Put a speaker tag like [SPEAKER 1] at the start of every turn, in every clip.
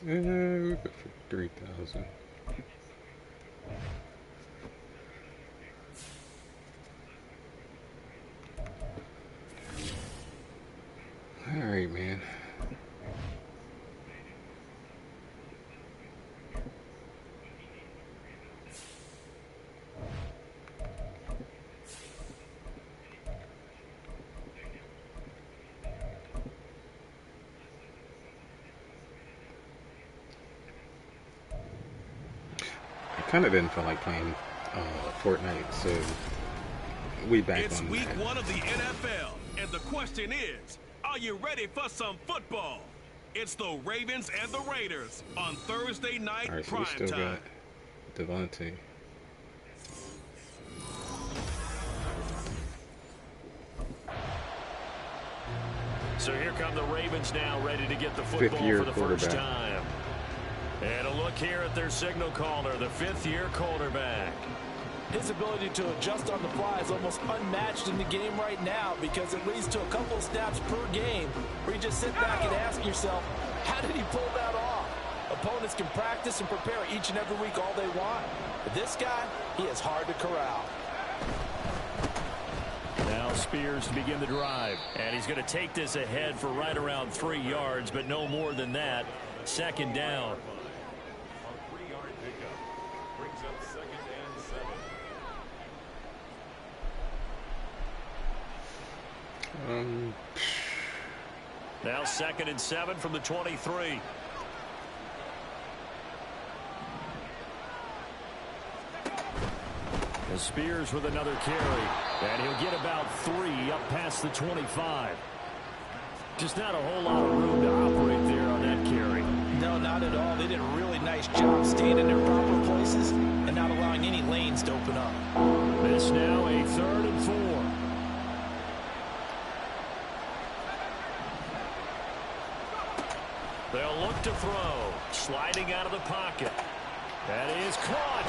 [SPEAKER 1] We put for 3,000. All right, man. Kind of didn't feel like playing Fortnite, so we back
[SPEAKER 2] it's
[SPEAKER 1] on
[SPEAKER 2] week
[SPEAKER 1] that.
[SPEAKER 2] 1 of the NFL, and the question is, are you ready for some football? It's the Ravens and the Raiders on Thursday night
[SPEAKER 1] All right, so we
[SPEAKER 2] prime
[SPEAKER 1] still
[SPEAKER 2] time.
[SPEAKER 1] got Devontae.
[SPEAKER 3] So here come the Ravens now, ready to get the football for the first time. And a look here at their signal caller, the fifth-year quarterback.
[SPEAKER 4] His ability to adjust on the fly is almost unmatched in the game right now because it leads to a couple of snaps per game where you just sit back and ask yourself, how did he pull that off? Opponents can practice and prepare each and every week all they want. But this guy, he is hard to corral.
[SPEAKER 3] Now Spears to begin the drive. And he's going to take this ahead for right around 3 yards, but no more than that. Second down. Now 2nd and 7 from the 23. And Spears with another carry. And he'll get about 3 up past the 25. Just not a whole lot of room to operate there on that carry.
[SPEAKER 4] No, not at all. They did a really nice job staying in their proper places and not allowing any lanes to open up.
[SPEAKER 3] This now a 3rd and 4. They'll look to throw. Sliding out of the pocket. That is caught.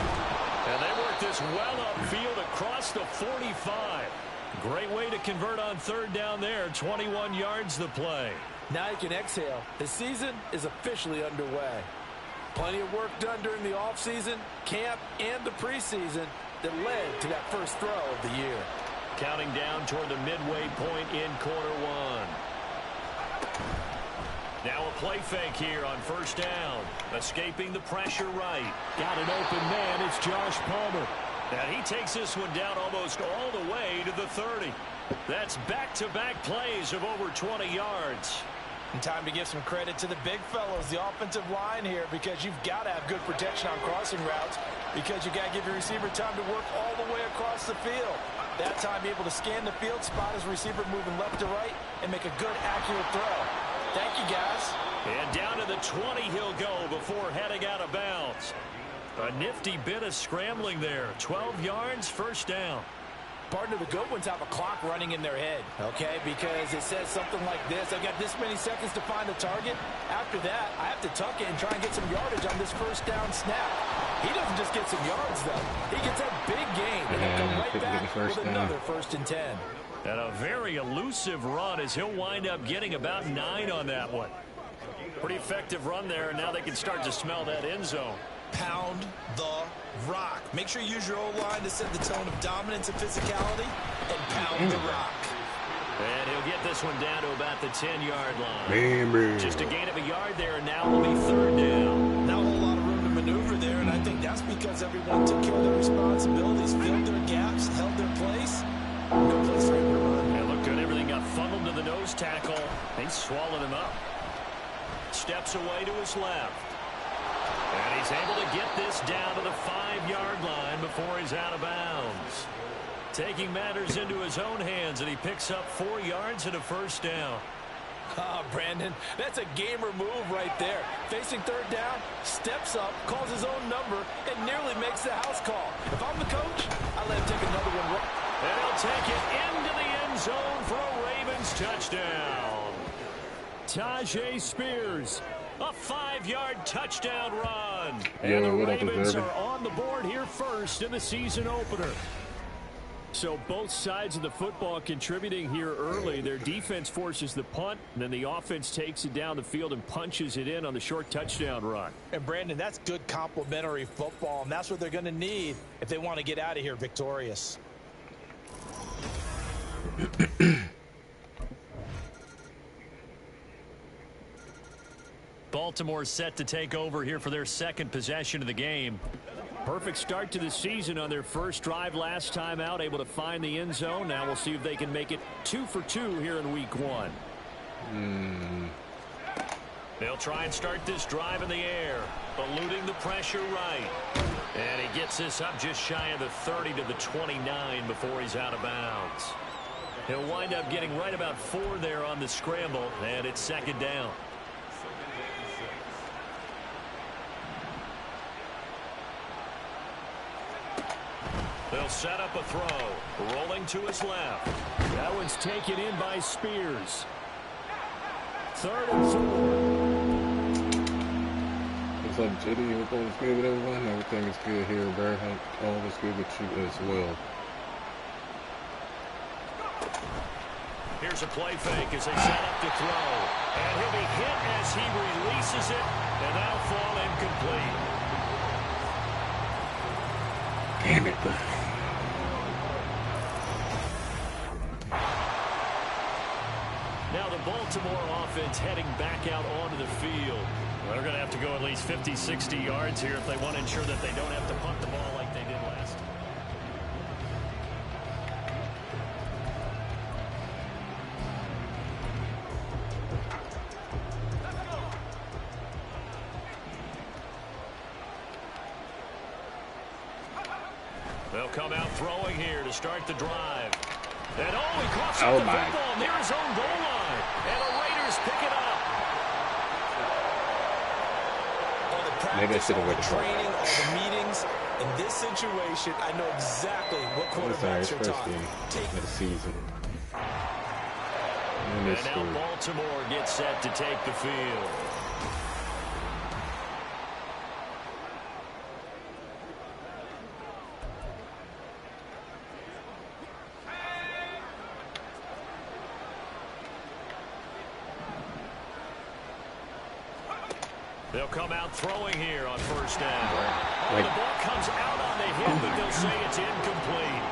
[SPEAKER 3] And they work this well upfield across the 45. Great way to convert on 3rd down there. 21 yards the play.
[SPEAKER 4] Now you can exhale. The season is officially underway. Plenty of work done during the offseason, camp, and the preseason that led to that first throw of the year.
[SPEAKER 3] Counting down toward the midway point in quarter 1. Now a play fake here on 1st down. Escaping the pressure right. Got an open man. It's Josh Palmer. And he takes this one down almost all the way to the 30. That's back-to-back plays of over 20 yards.
[SPEAKER 4] And time to give some credit to the big fellows, the offensive line here, because you've got to have good protection on crossing routes because you got to give your receiver time to work all the way across the field. That time, be able to scan the field, spot his receiver moving left to right, and make a good, accurate throw. Thank you, guys.
[SPEAKER 3] And down to the 20 he'll go before heading out of bounds. A nifty bit of scrambling there. 12 yards, 1st down.
[SPEAKER 4] Partner, the good ones have a clock running in their head, okay? Because it says something like this. I've got this many seconds to find the target. After that, I have to tuck it and try and get some yardage on this 1st down snap. He doesn't just get some yards, though. He gets a big gain and he'll come right back with another 1st and 10.
[SPEAKER 3] And a very elusive run as he'll wind up getting about 9 on that one. Pretty effective run there, and now they can start to smell that end zone.
[SPEAKER 4] Pound the rock. Make sure you use your O-line to set the tone of dominance and physicality, and pound the rock.
[SPEAKER 3] And he'll get this one down to about the 10-yard line. Just a gain of a yard there, and now will be 3rd down.
[SPEAKER 4] Not a whole lot of room to maneuver there, and I think that's because everyone took care of their responsibilities, filled their gaps, held their place. No place for him to run.
[SPEAKER 3] It looked good. Everything got funneled to the nose tackle. They swallowed him up. Steps away to his left. And he's able to get this down to the 5-yard line before he's out of bounds. Taking matters into his own hands, and he picks up 4 yards and a first down.
[SPEAKER 4] Oh, Brandon, that's a gamer move right there. Facing third down, steps up, calls his own number, and nearly makes the house call. If I'm the coach, I let him take another one.
[SPEAKER 3] And he'll take it into the end zone for a Ravens touchdown. Tajay Spears, a 5-yard touchdown run. And the Ravens are on the board here first in the season opener. So both sides of the football contributing here early. Their defense forces the punt, and then the offense takes it down the field and punches it in on the short touchdown run.
[SPEAKER 4] And, Brandon, that's good complementary football, and that's what they're going to need if they want to get out of here victorious.
[SPEAKER 3] Baltimore set to take over here for their second possession of the game. Perfect start to the season on their first drive last time out, able to find the end zone. Now we'll see if they can make it 2 for 2 here in week 1. They'll try and start this drive in the air, eluding the pressure right. And he gets this up just shy of the 30 to the 29 before he's out of bounds. He'll wind up getting right about 4 there on the scramble, and it's second down. They'll set up a throw, rolling to his left. That one's taken in by Spears. 3rd and 4.
[SPEAKER 1] What's up, JD? Hope all is good with everyone. Everything is good here, Bear. Hope all is good with you as well.
[SPEAKER 3] Here's a play fake as they set up to throw. And he'll be hit as he releases it, and that'll fall incomplete.
[SPEAKER 1] Damn it, bud.
[SPEAKER 3] Now the Baltimore offense heading back out onto the field. Well, they're going to have to go at least 50, 60 yards here if they want to ensure that they don't have to punt the ball like they did last time. They'll come out throwing here to start the drive. And he crosses the football near his own goal line. And the Raiders pick it up.
[SPEAKER 4] All the practice, all the training, all the meetings. In this situation, I know exactly what quarterbacks are taught.
[SPEAKER 1] Take the season.
[SPEAKER 3] And now Baltimore gets set to take the field. They'll come out throwing here on first down. The ball comes out on the hit, but they'll say it's incomplete.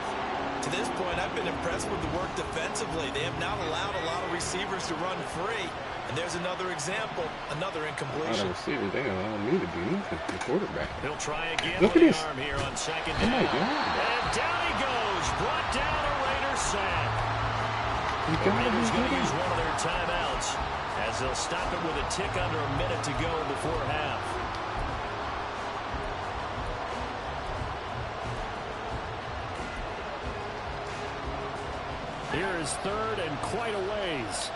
[SPEAKER 4] To this point, I've been impressed with the work defensively. They have not allowed a lot of receivers to run free. And there's another example, another incompletion.
[SPEAKER 1] Receivers, they don't allow me to do nothing. The quarterback.
[SPEAKER 3] He'll try again
[SPEAKER 1] with
[SPEAKER 3] the
[SPEAKER 1] this
[SPEAKER 3] arm here on second down. And down he goes. Brought down a Raider sack. The Raiders going to use one of their timeouts, as they'll stop it with a tick under a minute to go before half. Here is 3rd and quite a ways.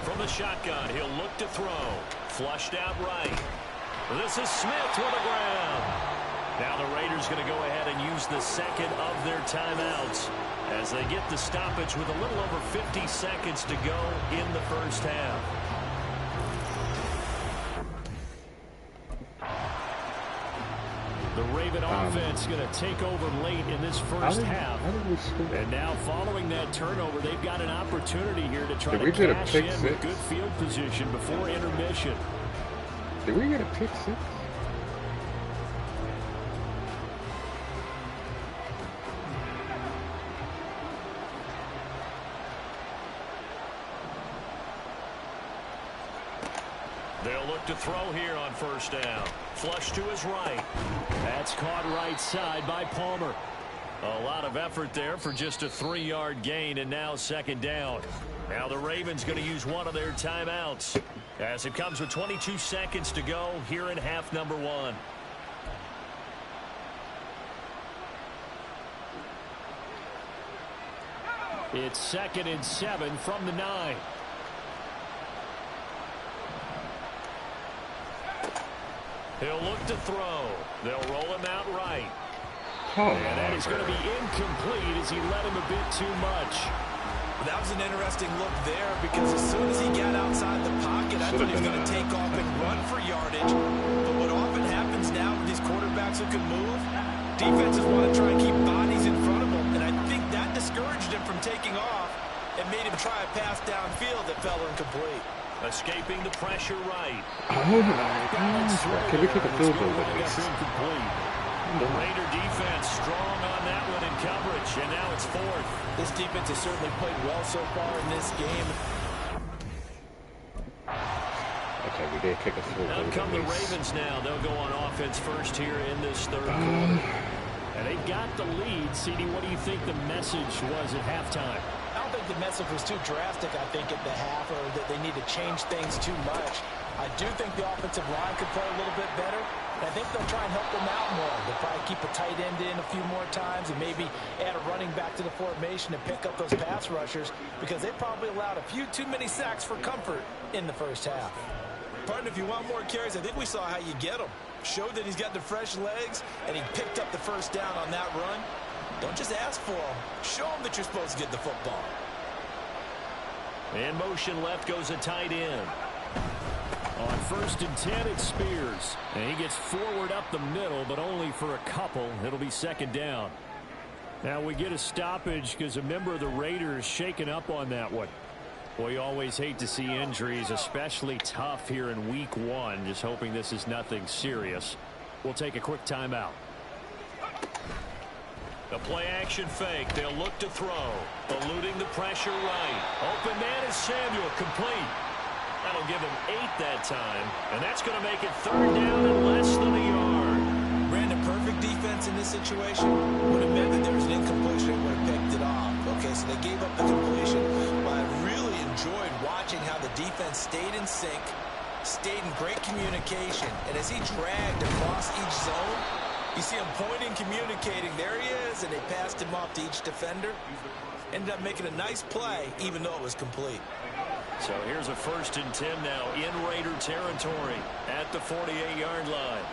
[SPEAKER 3] From the shotgun, he'll look to throw. Flushed out right. This is Smith to the ground. Now the Raiders going to go ahead and use the second of their timeouts as they get the stoppage with a little over 50 seconds to go in the first half. The Raven offense going to take over late in this first half. And now following that turnover, they've got an opportunity here to try to cash in with good field position before intermission.
[SPEAKER 1] Did we get a pick six?
[SPEAKER 3] They'll look to throw here on first down. Flush to his right. That's caught right side by Palmer. A lot of effort there for just a 3-yard gain, and now second down. Now the Ravens going to use one of their timeouts as it comes with 22 seconds to go here in half number 1. It's 2nd and 7 from the 9. He'll look to throw. They'll roll him out right.
[SPEAKER 1] Oh,
[SPEAKER 3] and that is going to be incomplete as he led him a bit too much.
[SPEAKER 4] That was an interesting look there because as soon as he got outside the pocket, I thought he was going to take off and run for yardage. But what often happens now with these quarterbacks who can move, defenses want to try and keep bodies in front of them. And I think that discouraged him from taking off and made him try a pass downfield that fell incomplete.
[SPEAKER 3] Escaping the pressure right.
[SPEAKER 1] Oh my gosh. Can we kick a field goal with this?
[SPEAKER 3] The Raider defense strong on that one in coverage, and now it's 4th.
[SPEAKER 4] This defense has certainly played well so far in this game.
[SPEAKER 1] Okay, we did kick a field goal.
[SPEAKER 3] Out come the Ravens now. They'll go on offense first here in this 3rd quarter. And they've got the lead. CD, what do you think the message was at halftime?
[SPEAKER 4] I don't think the message was too drastic, I think, at the half, or that they need to change things too much. I do think the offensive line could play a little bit better. And I think they'll try and help them out more. They'll probably keep a tight end in a few more times and maybe add a running back to the formation and pick up those pass rushers because they probably allowed a few too many sacks for comfort in the first half. Partner, if you want more carries, I think we saw how you get them. Showed that he's got the fresh legs, and he picked up the first down on that run. Don't just ask for them. Show them that you're supposed to get the football.
[SPEAKER 3] In motion left goes a tight end. On 1st and 10, it's Spears. And he gets forward up the middle, but only for a couple. It'll be 2nd down. Now we get a stoppage because a member of the Raiders shaken up on that one. Well, you always hate to see injuries, especially tough here in week 1. Just hoping this is nothing serious. We'll take a quick timeout. The play action fake. They'll look to throw. Eluding the pressure right. Open man is Samuel. Complete. That'll give him 8 that time. And that's going to make it 3rd down and less than a yard.
[SPEAKER 4] Brandon, perfect defense in this situation would have meant that there was an incompletion and would have picked it off. Okay, so they gave up the completion. But I really enjoyed watching how the defense stayed in sync, stayed in great communication. And as he dragged across each zone, you see him pointing, communicating. There he is, and they passed him off to each defender. Ended up making a nice play, even though it was complete.
[SPEAKER 3] So here's a 1st and 10 now in Raider territory at the 48-yard line.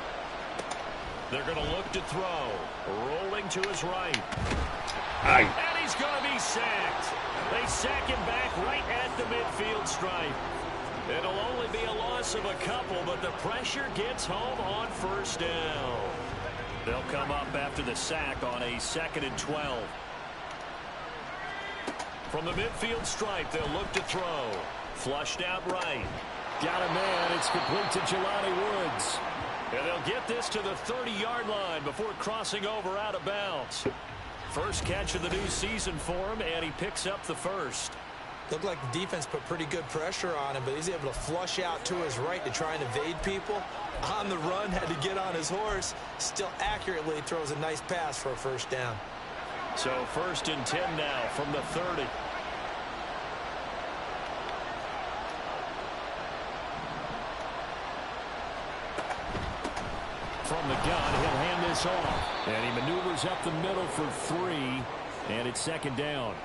[SPEAKER 3] They're going to look to throw. Rolling to his right.
[SPEAKER 1] Aye.
[SPEAKER 3] And he's going to be sacked. They sack him back right at the midfield stripe. It'll only be a loss of a couple, but the pressure gets home on 1st down. They'll come up after the sack on a 2nd and 12. From the midfield stripe, they'll look to throw. Flushed out right. Got a man. It's complete to Jelani Woods. And they'll get this to the 30-yard line before crossing over out of bounds. First catch of the new season for him, and he picks up the 1st.
[SPEAKER 4] Looked like the defense put pretty good pressure on him, but he's able to flush out to his right to try and evade people. On the run, had to get on his horse. Still accurately throws a nice pass for a 1st down.
[SPEAKER 3] So 1st and 10 now from the 30. From the gun, he'll hand this off. And he maneuvers up the middle for 3, and it's 2nd down.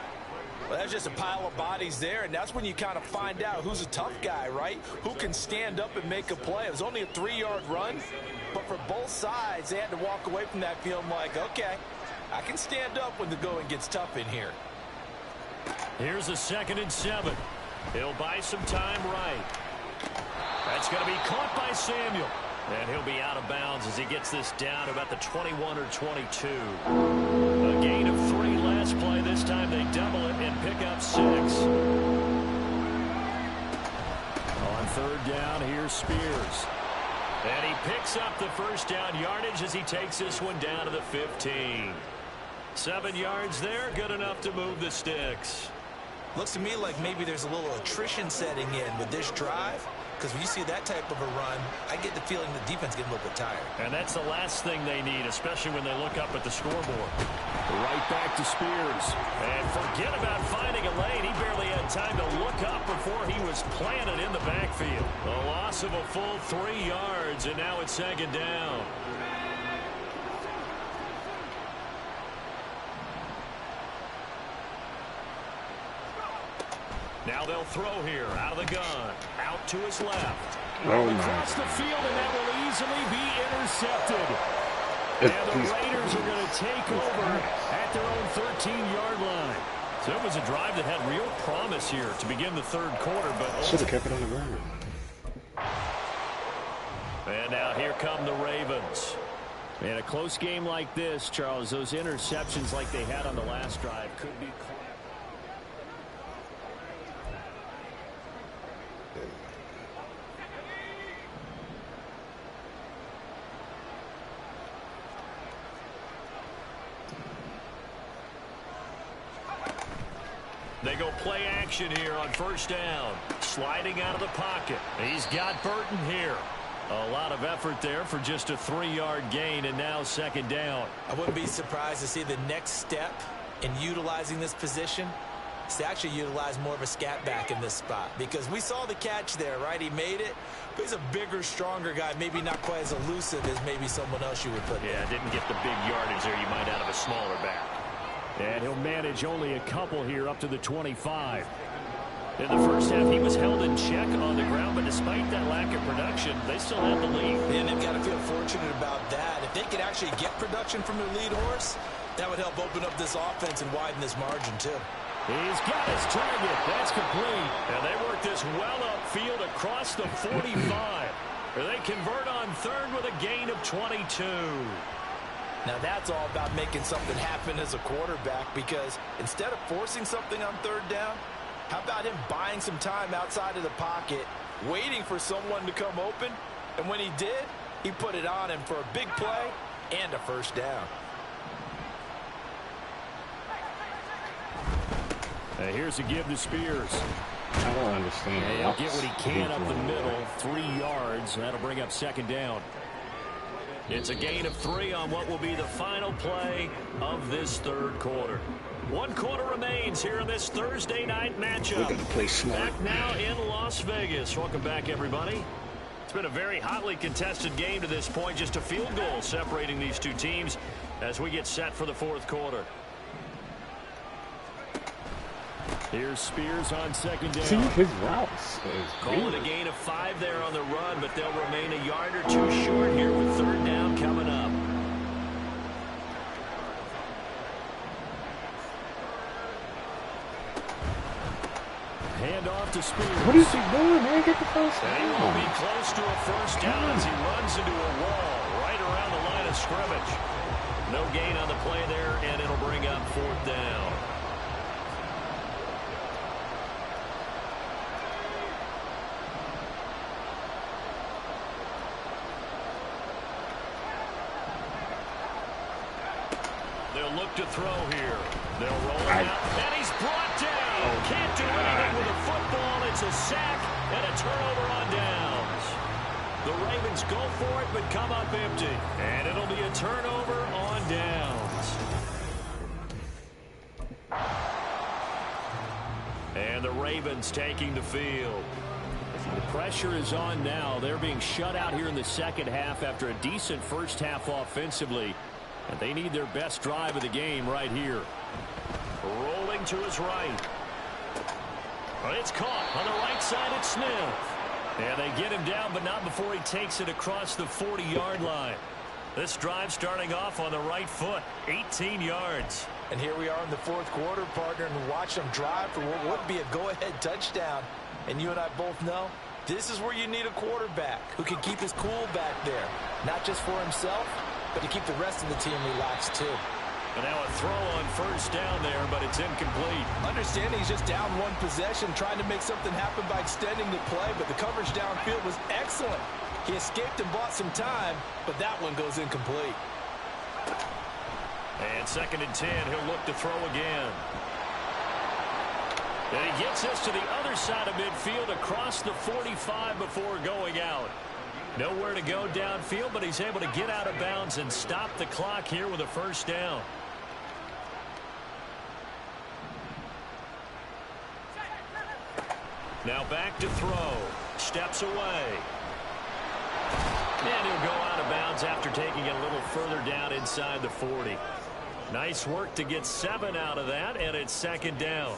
[SPEAKER 4] Well, that's just a pile of bodies there, and that's when you kind of find out who's a tough guy, right? Who can stand up and make a play. It was only a 3-yard run, but for both sides, they had to walk away from that feeling like, okay, I can stand up when the going gets tough in here.
[SPEAKER 3] Here's a 2nd and 7. He'll buy some time right. That's going to be caught by Samuel. And he'll be out of bounds as he gets this down about the 21 or 22. A gain of 3 last play. This time they double it and pick up 6. On 3rd down, here's Spears. And he picks up the 1st down yardage as he takes this one down to the 15. 7 yards there, good enough to move the sticks.
[SPEAKER 4] Looks to me like maybe there's a little attrition setting in with this drive. Because when you see that type of a run, I get the feeling the defense getting a little bit tired.
[SPEAKER 3] And that's the last thing they need, especially when they look up at the scoreboard. Right back to Spears. And forget about finding a lane. He barely had time to look up before he was planted in the backfield. A loss of a full 3 yards, and now it's 2nd down. Now they'll throw here out of the gun. Out to his left.
[SPEAKER 1] Oh,
[SPEAKER 3] Across the field, and that will easily be intercepted. And the Raiders are going to take over at their own 13-yard line. So it was a drive that had real promise here to begin the third quarter, but
[SPEAKER 1] should have kept it on the ground.
[SPEAKER 3] And now here come the Ravens. In a close game like this, Charles, those interceptions like they had on the last drive could be caught. They go play action here on first down. Sliding out of the pocket. He's got Burton here. A lot of effort there for just a 3-yard gain, and now second down.
[SPEAKER 4] I wouldn't be surprised to see the next step in utilizing this position is to actually utilize more of a scat back in this spot, because we saw the catch there, right? He made it, but he's a bigger, stronger guy, maybe not quite as elusive as maybe someone else you would put there.
[SPEAKER 3] Yeah, didn't get the big yardage there you might out of a smaller back. And he'll manage only a couple here up to the 25. In the first half, he was held in check on the ground, but despite that lack of production, they still have the lead.
[SPEAKER 4] And they've got to feel fortunate about that. If they could actually get production from their lead horse, that would help open up this offense and widen this margin, too.
[SPEAKER 3] He's got his target. That's complete. And they work this well upfield across the 45. They convert on third with a gain of 22.
[SPEAKER 4] Now that's all about making something happen as a quarterback, because instead of forcing something on third down, how about him buying some time outside of the pocket, waiting for someone to come open, and when he did, he put it on him for a big play and a first down.
[SPEAKER 3] Here's a give to Spears.
[SPEAKER 1] I don't understand.
[SPEAKER 3] Yeah, he'll get what he can up the middle, 3 yards. That'll bring up second down. It's a gain of 3 on what will be the final play of this third quarter. 1 quarter remains here in this Thursday night matchup.
[SPEAKER 1] We're going to play smart.
[SPEAKER 3] Back now in Las Vegas. Welcome back, everybody. It's been a very hotly contested game to this point. Just a field goal separating these two teams as we get set for the fourth quarter. Here's Spears on second down.
[SPEAKER 1] See, his routes is
[SPEAKER 3] Calling a gain of 5 there on the run, but they'll remain a yard or 2 short here with third down coming up. Hand off to Spears.
[SPEAKER 1] What is he doing, man? Get the first
[SPEAKER 3] And he will be
[SPEAKER 1] down.
[SPEAKER 3] close to a first down as he runs into a wall right around the line of scrimmage. No gain on the play there, and it'll bring up fourth down. They'll look to throw here. They'll roll it out, and he's brought down. Can't do anything with a football. It's a sack and a turnover on downs. The Ravens go for it, but come up empty. And it'll be a turnover on downs. And the Ravens taking the field. The pressure is on now. They're being shut out here in the second half after a decent first half offensively. And they need their best drive of the game right here. Rolling to his right. It's caught on the right side at Smith. And they get him down, but not before he takes it across the 40-yard line. This drive starting off on the right foot, 18 yards.
[SPEAKER 4] And here we are in the fourth quarter, partner, and watch them drive for what would be a go-ahead touchdown. And you and I both know this is where you need a quarterback who can keep his cool back there, not just for himself, but to keep the rest of the team relaxed too.
[SPEAKER 3] And now a throw on first down there, but it's incomplete.
[SPEAKER 4] Understanding he's just down one possession, trying to make something happen by extending the play, but the coverage downfield was excellent. He escaped and bought some time, but that one goes incomplete.
[SPEAKER 3] And second and 10, he'll look to throw again. And he gets this to the other side of midfield across the 45 before going out. Nowhere to go downfield, but he's able to get out of bounds and stop the clock here with a first down. Now back to throw. Steps away. And he'll go out of bounds after taking it a little further down inside the 40. Nice work to get 7 out of that, and it's second down.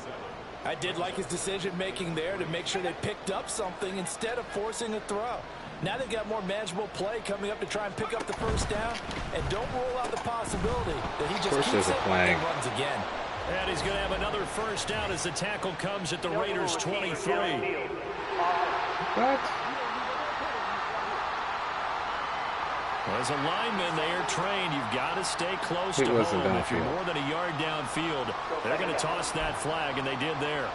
[SPEAKER 4] I did like his decision-making there to make sure they picked up something instead of forcing a throw. Now they've got more manageable play coming up to try and pick up the first down. And don't rule out the possibility that he just keeps it and runs again.
[SPEAKER 3] And he's going to have another first down as the tackle comes at the Raiders' 23.
[SPEAKER 1] What?
[SPEAKER 3] As a lineman, they are trained. You've got to stay close to home. If you're more than a yard downfield, they're going to toss that flag, and they did there.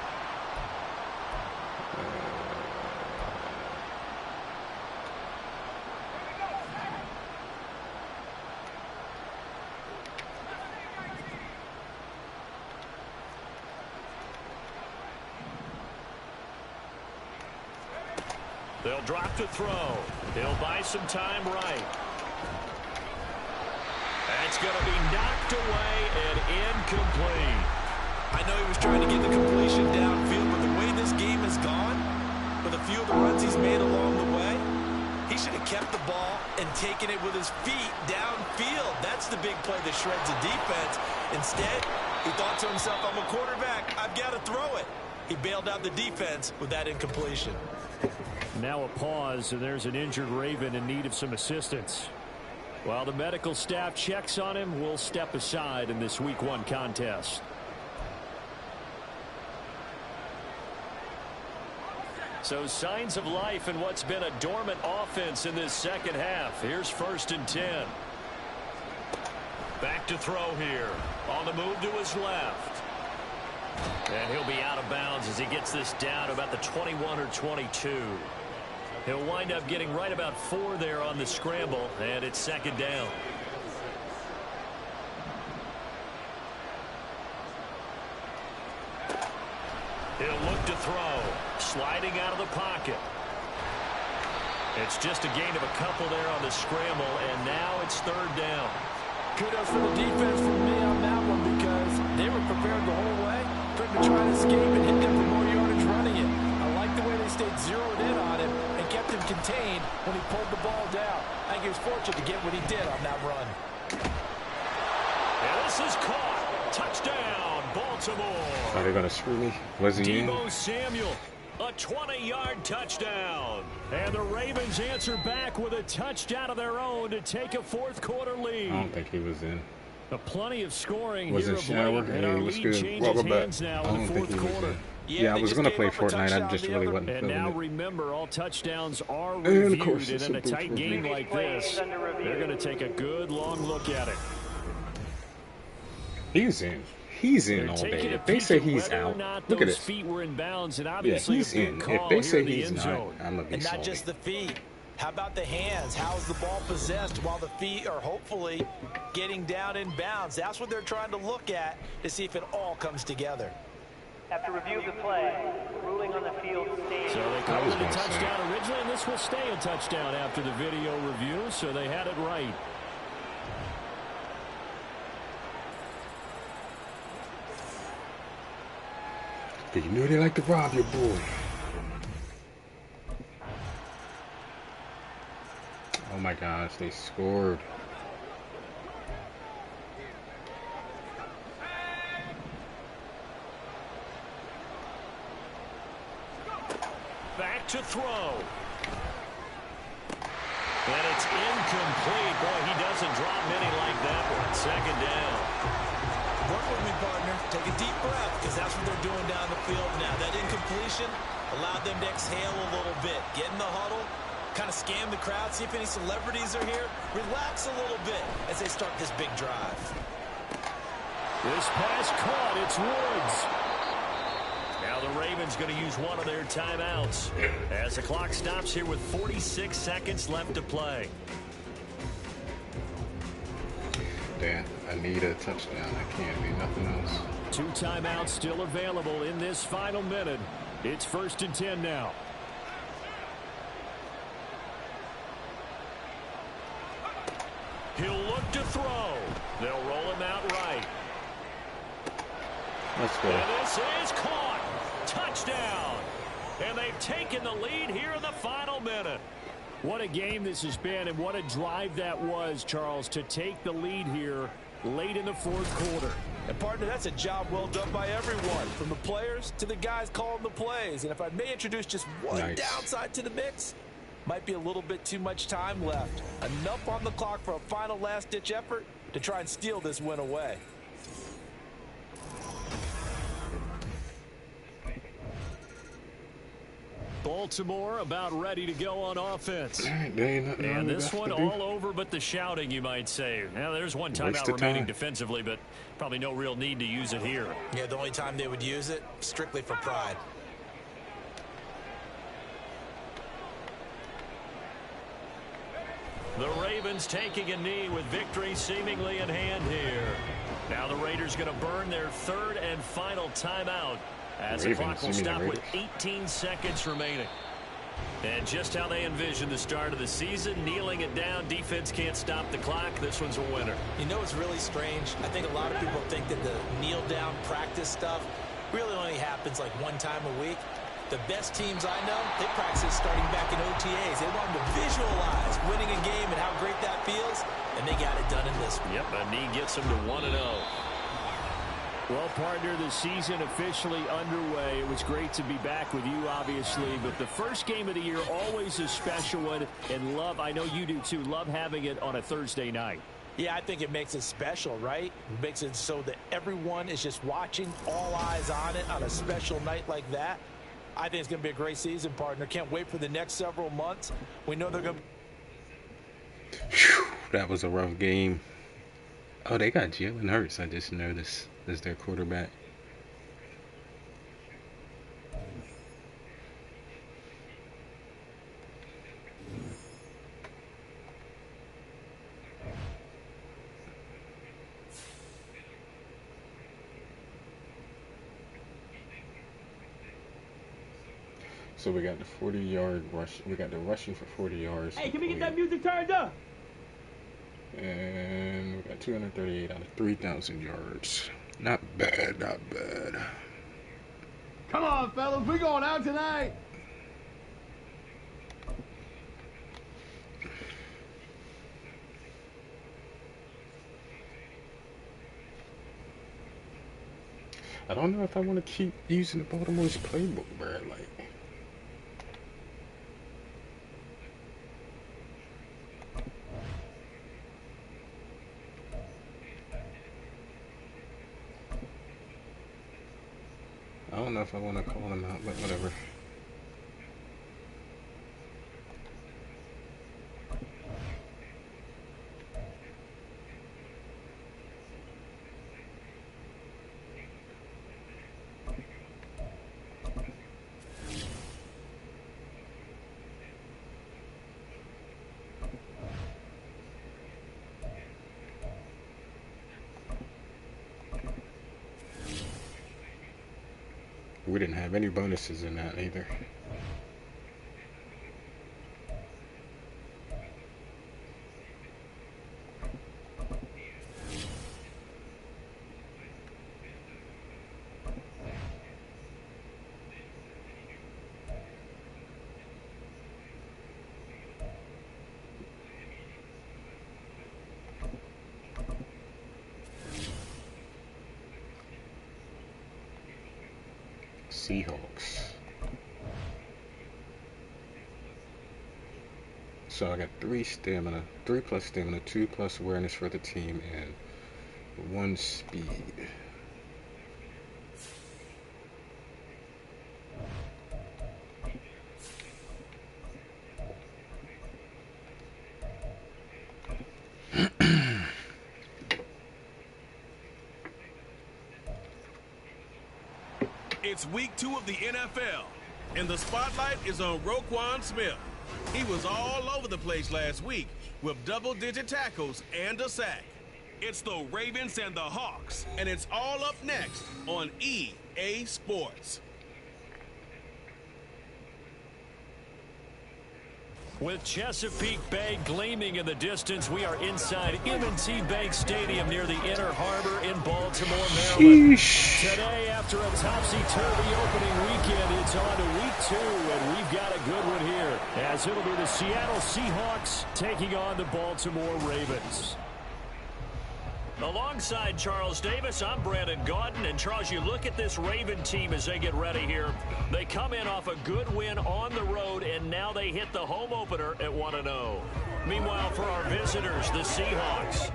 [SPEAKER 3] They'll drop to throw. He'll buy some time right. That's going to be knocked away and incomplete.
[SPEAKER 4] I know he was trying to get the completion downfield, but the way this game has gone, with a few of the runs he's made along the way, he should have kept the ball and taken it with his feet downfield. That's the big play that shreds the defense. Instead, he thought to himself, I'm a quarterback, I've got to throw it. He bailed out the defense with that incompletion.
[SPEAKER 3] Now a pause, and there's an injured Raven in need of some assistance. While the medical staff checks on him, we'll step aside in this Week 1 contest. So signs of life in what's been a dormant offense in this second half. Here's 1st and 10. Back to throw here. On the move to his left. And he'll be out of bounds as he gets this down to about the 21 or 22. He'll wind up getting right about 4 there on the scramble, and it's 2nd down. He'll look to throw, sliding out of the pocket. It's just a gain of a couple there on the scramble, and now it's 3rd down.
[SPEAKER 4] Kudos for the defense from me on that one because they were prepared the whole way. Couldn't try to escape and hit them for more yardage running it. I like the way they stayed zeroed in on him and kept him contained when he pulled the ball down. I think he was fortunate to get what he did on that run.
[SPEAKER 3] And this is caught. Touchdown, Baltimore.
[SPEAKER 1] Are they going to screw me? Was he in?
[SPEAKER 3] Deebo Samuel, a 20-yard touchdown. And the Ravens answer back with a touchdown of their own to take a 4th quarter lead.
[SPEAKER 1] I don't think he was in.
[SPEAKER 3] Plenty of scoring
[SPEAKER 1] Was
[SPEAKER 3] here
[SPEAKER 1] in
[SPEAKER 3] of
[SPEAKER 1] shower.
[SPEAKER 3] late, and our lead changes hands now in the 4th quarter.
[SPEAKER 1] Yeah, I was going to play Fortnite. I just really wasn't feeling it.
[SPEAKER 3] And now remember, all touchdowns are reviewed, and in a tight game like this, they're going to take a good long look at it.
[SPEAKER 1] He's in. He's in all day. If they say he's out, look at this.
[SPEAKER 3] Feet were in bounds, and
[SPEAKER 1] Yeah, he's in. If they say he's not, I'm going to be
[SPEAKER 4] And not just the feet. How about the hands? How's the ball possessed while the feet are hopefully getting down in bounds? That's what they're trying to look at to see if it all comes together.
[SPEAKER 5] After review of the play, ruling on the field stays.
[SPEAKER 3] So they called it a touchdown originally, and this will stay a touchdown after the video review, so they had it right.
[SPEAKER 1] But you know they like to rob your boy. Oh my gosh, they scored.
[SPEAKER 3] Back to throw. And it's incomplete. Boy, he doesn't drop many like that one. 2nd down.
[SPEAKER 4] Work with me, partner. Take a deep breath because that's what they're doing down the field now. That incompletion allowed them to exhale a little bit. Get in the huddle. Kind of scan the crowd, see if any celebrities are here. Relax a little bit as they start this big drive.
[SPEAKER 3] This pass caught. It's Woods. Now the Ravens going to use one of their timeouts as the clock stops here with 46 seconds left to play.
[SPEAKER 1] Dad, I need a touchdown. I can't do nothing else.
[SPEAKER 3] 2 timeouts still available in this final minute. It's 1st and 10 now. He'll look to throw. They'll roll him out right.
[SPEAKER 1] Let's go.
[SPEAKER 3] And this is caught. Touchdown. And they've taken the lead here in the final minute. What a game this has been, and what a drive that was, Charles, to take the lead here late in the fourth quarter.
[SPEAKER 4] And partner, that's a job well done by everyone, from the players to the guys calling the plays. And if I may introduce just one downside to the mix, might be a little bit too much time left. Enough on the clock for a final last-ditch effort to try and steal this win away.
[SPEAKER 3] Baltimore about ready to go on offense.
[SPEAKER 1] And
[SPEAKER 3] this one all over but the shouting, you might say. Now, there's one timeout remaining defensively, but probably no real need to use it here.
[SPEAKER 4] Yeah, the only time they would use it, strictly for pride.
[SPEAKER 3] The Ravens taking a knee with victory seemingly in hand here. Now the Raiders going to burn their third and final timeout, as the clock will stop with 18 seconds remaining. And just how they envision the start of the season, kneeling it down, defense can't stop the clock. This one's a winner.
[SPEAKER 4] You know what's really strange? I think a lot of people think that the kneel-down practice stuff really only happens like one time a week. The best teams I know, they practice starting back in OTAs. They want to visualize winning a game and how great that feels, and they got it done in this one.
[SPEAKER 3] Yep, a knee gets them to 1-0. Well, partner, the season officially underway. It was great to be back with you, obviously, but the first game of the year, always a special one, and love, I know you do too, love having it on a Thursday night.
[SPEAKER 4] Yeah, I think it makes it special, right? It makes it so that everyone is just watching, all eyes on it on a special night like that. I think it's going to be a great season, partner. Can't wait for the next several months. We know they're going to...
[SPEAKER 1] That was a rough game. Oh, they got Jalen Hurts. I just noticed. As their quarterback. So we got the 40-yard rush. We got the rushing for 40 yards.
[SPEAKER 6] Hey, can we get that music turned up?
[SPEAKER 1] And we got 238 out of 3,000 yards. Not bad, not bad.
[SPEAKER 6] Come on, fellas, we going out tonight.
[SPEAKER 1] I don't know if I want to keep using the Baltimore's playbook, bro. Like, I don't know if I want to call him out, but whatever. We didn't have any bonuses in that either. Seahawks. So I got 3 stamina, 3 plus stamina, 2 plus awareness for the team, and 1 speed.
[SPEAKER 2] It's week 2 of the NFL, and the spotlight is on Roquan Smith. He was all over the place last week with double-digit tackles and a sack. It's the Ravens and the Hawks, and it's all up next on EA Sports.
[SPEAKER 3] With Chesapeake Bay gleaming in the distance, we are inside M&T Bank Stadium near the Inner Harbor in Baltimore, Maryland. Today, after a topsy-turvy opening weekend, it's on to week 2, and we've got a good one here, as it'll be the Seattle Seahawks taking on the Baltimore Ravens. Alongside Charles Davis, I'm Brandon Gaudin. And Charles, you look at this Raven team as they get ready here. They come in off a good win on the road, and now they hit the home opener at 1-0. Meanwhile, for our visitors, the Seahawks.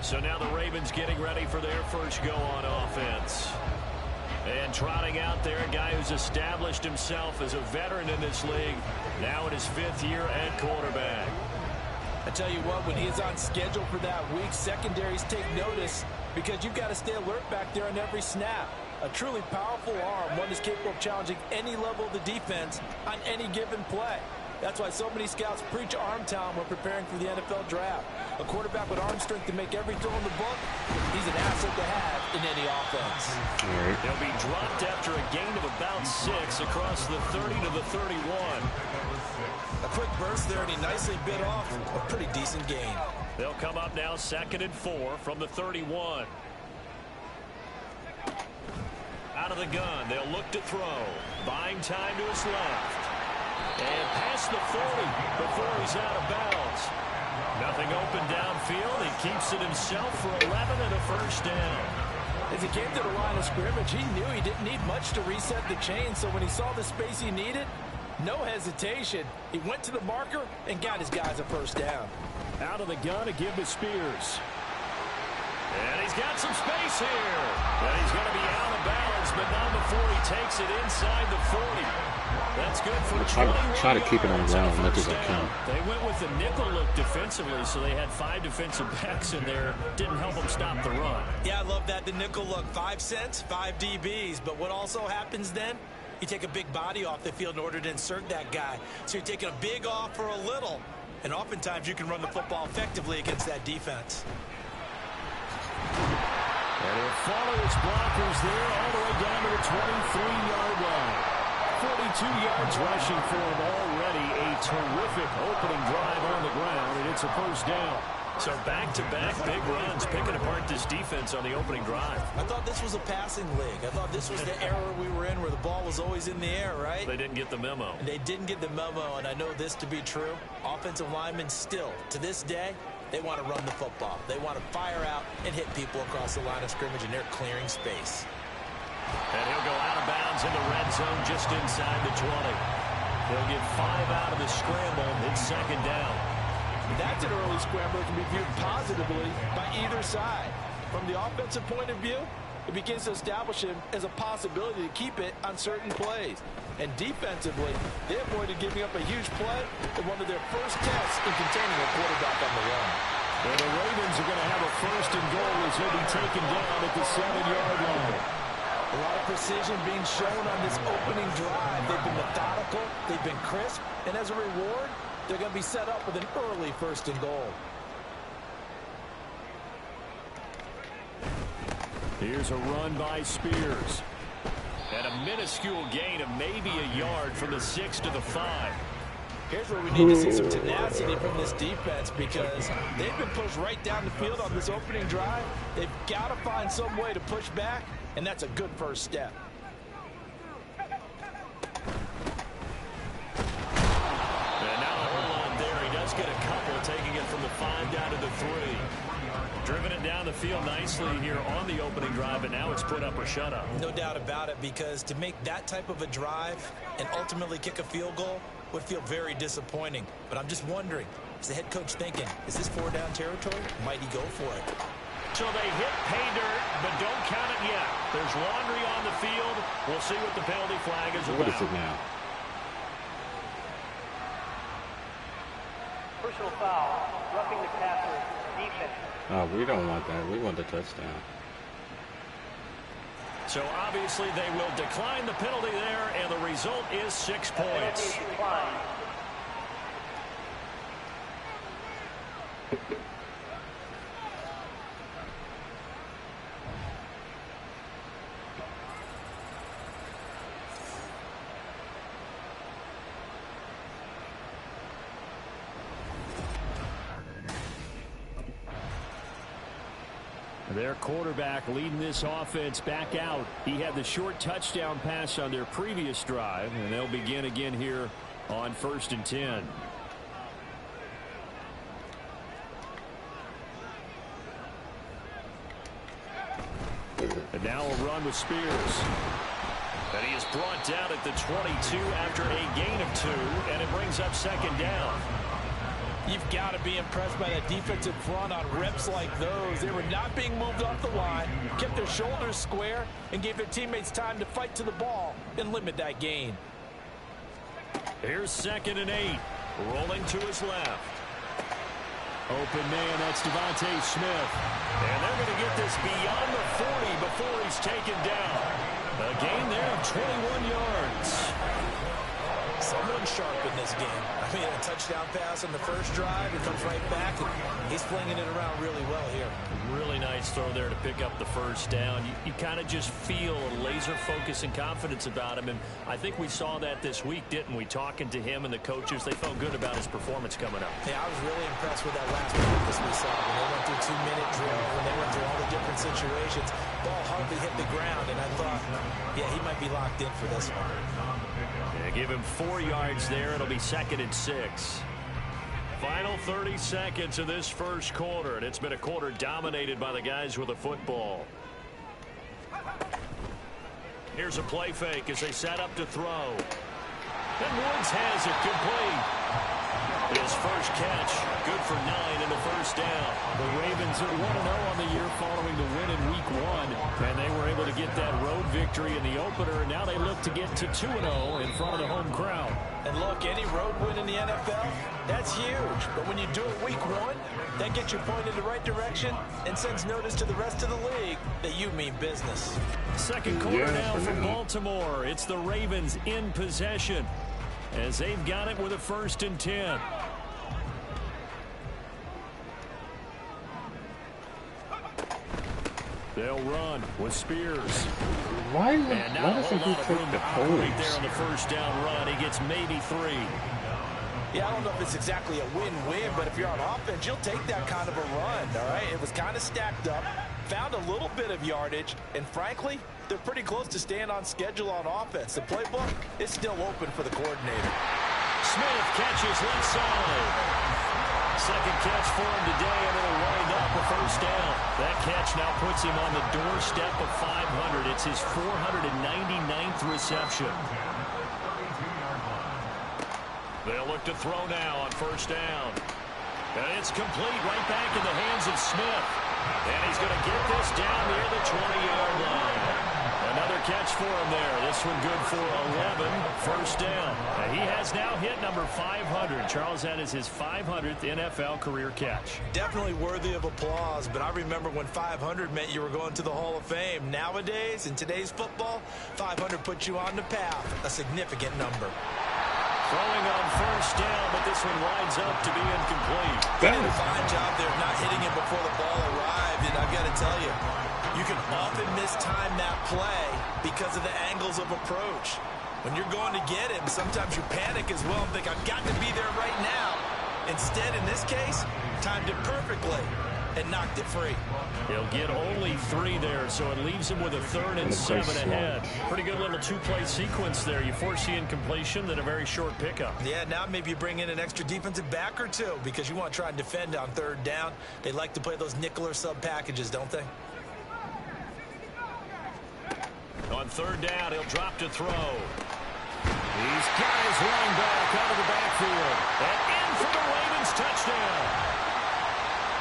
[SPEAKER 3] So now the Ravens getting ready for their first go on offense. And trotting out there, a guy who's established himself as a veteran in this league, now in his 5th year at quarterback.
[SPEAKER 4] I tell you what, when he is on schedule for that week, secondaries take notice because you've got to stay alert back there on every snap. A truly powerful arm, one that's capable of challenging any level of the defense on any given play. That's why so many scouts preach arm talent when preparing for the NFL draft. A quarterback with arm strength to make every throw in the book, he's an asset to have in any offense.
[SPEAKER 1] Right.
[SPEAKER 3] They'll be dropped after a gain of about 6 across the 30 to the 31.
[SPEAKER 4] A quick burst there, and he nicely bit off a pretty decent gain.
[SPEAKER 3] They'll come up now 2nd and 4 from the 31. Out of the gun, they'll look to throw. Buying time to his left. And past the 40 before he's out of bounds. Nothing open downfield. He keeps it himself for 11 and a first down.
[SPEAKER 4] As he came to the line of scrimmage, he knew he didn't need much to reset the chain, so when he saw the space he needed, no hesitation. He went to the marker and got his guys a first down.
[SPEAKER 3] Out of the gun to give to Spears. And he's got some space here. And he's going to be out of bounds, but not before he takes it inside the 40. That's good for
[SPEAKER 1] try to keep it on the ground as much as I can.
[SPEAKER 3] They went with the nickel look defensively, so they had 5 defensive backs in there. Didn't help them stop the run.
[SPEAKER 4] Yeah, I love that. The nickel look, 5 cents, 5 DBs. But what also happens then? You take a big body off the field in order to insert that guy. So you're taking a big off for a little. And oftentimes you can run the football effectively against that defense.
[SPEAKER 3] And he'll follow his blockers there all the way down to the 23-yard line. 42 yards rushing for him already. A terrific opening drive on the ground, and it's a first down. So back-to-back big runs, picking apart this defense on the opening drive.
[SPEAKER 4] I thought this was a passing league. I thought this was the era we were in where the ball was always in the air, right?
[SPEAKER 3] They didn't get the memo.
[SPEAKER 4] And they didn't get the memo, and I know this to be true. Offensive linemen still, to this day, they want to run the football. They want to fire out and hit people across the line of scrimmage, and they're clearing space.
[SPEAKER 3] And he'll go out of bounds in the red zone just inside the 20. They'll get 5 out of the scramble. It's 2nd down.
[SPEAKER 4] That's an early scramble that can be viewed positively by either side. From the offensive point of view, it begins to establish him as a possibility to keep it on certain plays. And defensively, they avoided giving up a huge play in one of their first tests in containing a quarterback on the run.
[SPEAKER 3] And the Ravens are going to have a 1st and goal as he'll be taken down at the 7-yard line.
[SPEAKER 4] A lot of precision being shown on this opening drive. They've been methodical, they've been crisp, and as a reward, they're going to be set up with an early 1st and goal.
[SPEAKER 3] Here's a run by Spears. And a minuscule gain of maybe a yard from the 6 to the 5.
[SPEAKER 4] Here's where we need to see some tenacity from this defense because they've been pushed right down the field on this opening drive. They've got to find some way to push back, and that's a good first step.
[SPEAKER 3] And now a hold on there. He does get a couple, taking it from the 5 down to the 3. Driven it down the field nicely here on the opening drive, and now it's put up or shut up.
[SPEAKER 4] No doubt about it, because to make that type of a drive and ultimately kick a field goal would feel very disappointing. But I'm just wondering, is the head coach thinking, is this 4-down territory? Might he go for it?
[SPEAKER 3] So they hit pay dirt, but don't count it yet. There's laundry on the field. We'll see what the penalty flag is about.
[SPEAKER 1] What is it now?
[SPEAKER 5] Personal foul, roughing the passer, defense.
[SPEAKER 1] Oh, we don't want that. We want the touchdown.
[SPEAKER 3] So obviously they will decline the penalty there, and the result is 6 points.
[SPEAKER 5] Penalty declined.
[SPEAKER 3] Their quarterback leading this offense back out. He had the short touchdown pass on their previous drive, and they'll begin again here on 1st and 10. And now a run with Spears. And he is brought down at the 22 after a gain of 2, and it brings up second down.
[SPEAKER 4] You've got to be impressed by that defensive front on reps like those. They were not being moved off the line, kept their shoulders square, and gave their teammates time to fight to the ball and limit that gain.
[SPEAKER 3] Here's 2nd and 8. Rolling to his left. Open man, that's Devontae Smith. And they're going to get this beyond the 40 before he's taken down. A gain there of 21 yards.
[SPEAKER 4] Someone sharp in this game. I mean, a touchdown pass on the first drive. It comes right back, and he's flinging it around really well here.
[SPEAKER 3] Really nice throw there to pick up the first down. You kind of just feel a laser focus and confidence about him, and I think we saw that this week, didn't we? Talking to him and the coaches, they felt good about his performance coming up.
[SPEAKER 4] Yeah, I was really impressed with that last practice we saw. When they went through 2-minute drill, when they went through all the different situations, ball hardly hit the ground, and I thought, yeah, he might be locked in for this one.
[SPEAKER 3] Yeah, give him 4 yards there. It'll be 2nd and 6. Final 30 seconds of this first quarter, and it's been a quarter dominated by the guys with the football. Here's a play fake as they set up to throw. And Woods has it complete. His first catch, good for 9 in the first down. The Ravens are 1-0 on the year following the win in Week 1, and they were able to get that road victory in the opener, and now they look to get to 2-0 in front of the home crowd.
[SPEAKER 4] And look, any road win in the NFL, that's huge. But when you do it Week 1, that gets you pointed in the right direction and sends notice to the rest of the league that you mean business.
[SPEAKER 3] Second quarter now for Baltimore. It's the Ravens in possession as they've got it with a 1st and 10. They'll run with Spears.
[SPEAKER 1] Why doesn't he take the
[SPEAKER 3] right there on the first down run? He gets maybe 3.
[SPEAKER 4] Yeah, I don't know if it's exactly a win-win, but if you're on offense, you'll take that kind of a run, all right? It was kind of stacked up, found a little bit of yardage, and frankly, they're pretty close to staying on schedule on offense. The playbook is still open for the coordinator.
[SPEAKER 3] Smith catches left side. Second catch for him today, and it'll wind up a first down. That catch now puts him on the doorstep of 500. It's his 499th reception. They'll look to throw now on first down. And it's complete right back in the hands of Smith. And he's going to get this down near the 20-yard line. Another catch for him there. This one good for 11. First down. And he has now hit number 500. Charles, that is his 500th NFL career catch.
[SPEAKER 4] Definitely worthy of applause, but I remember when 500 meant you were going to the Hall of Fame. Nowadays, in today's football, 500 puts you on the path, a significant number.
[SPEAKER 3] Throwing on first down, but this one winds up to be incomplete.
[SPEAKER 4] They did a fine job there of not hitting him before the ball arrived, and I've got to tell you, you can often mistime that play because of the angles of approach. When you're going to get him, sometimes you panic as well and think, I've got to be there right now. Instead, in this case, timed it perfectly and knocked it free.
[SPEAKER 3] He'll get only 3 there, so it leaves him with a 3rd and 7 ahead. Pretty good little 2-play sequence there. You force the incompletion, then a very short pickup.
[SPEAKER 4] Yeah, now maybe you bring in an extra defensive back or 2 because you want to try and defend on 3rd down. They like to play those nickel or sub packages, don't they?
[SPEAKER 3] On 3rd down, he'll drop to throw. He's got his running back out of the backfield. And in for the Ravens touchdown.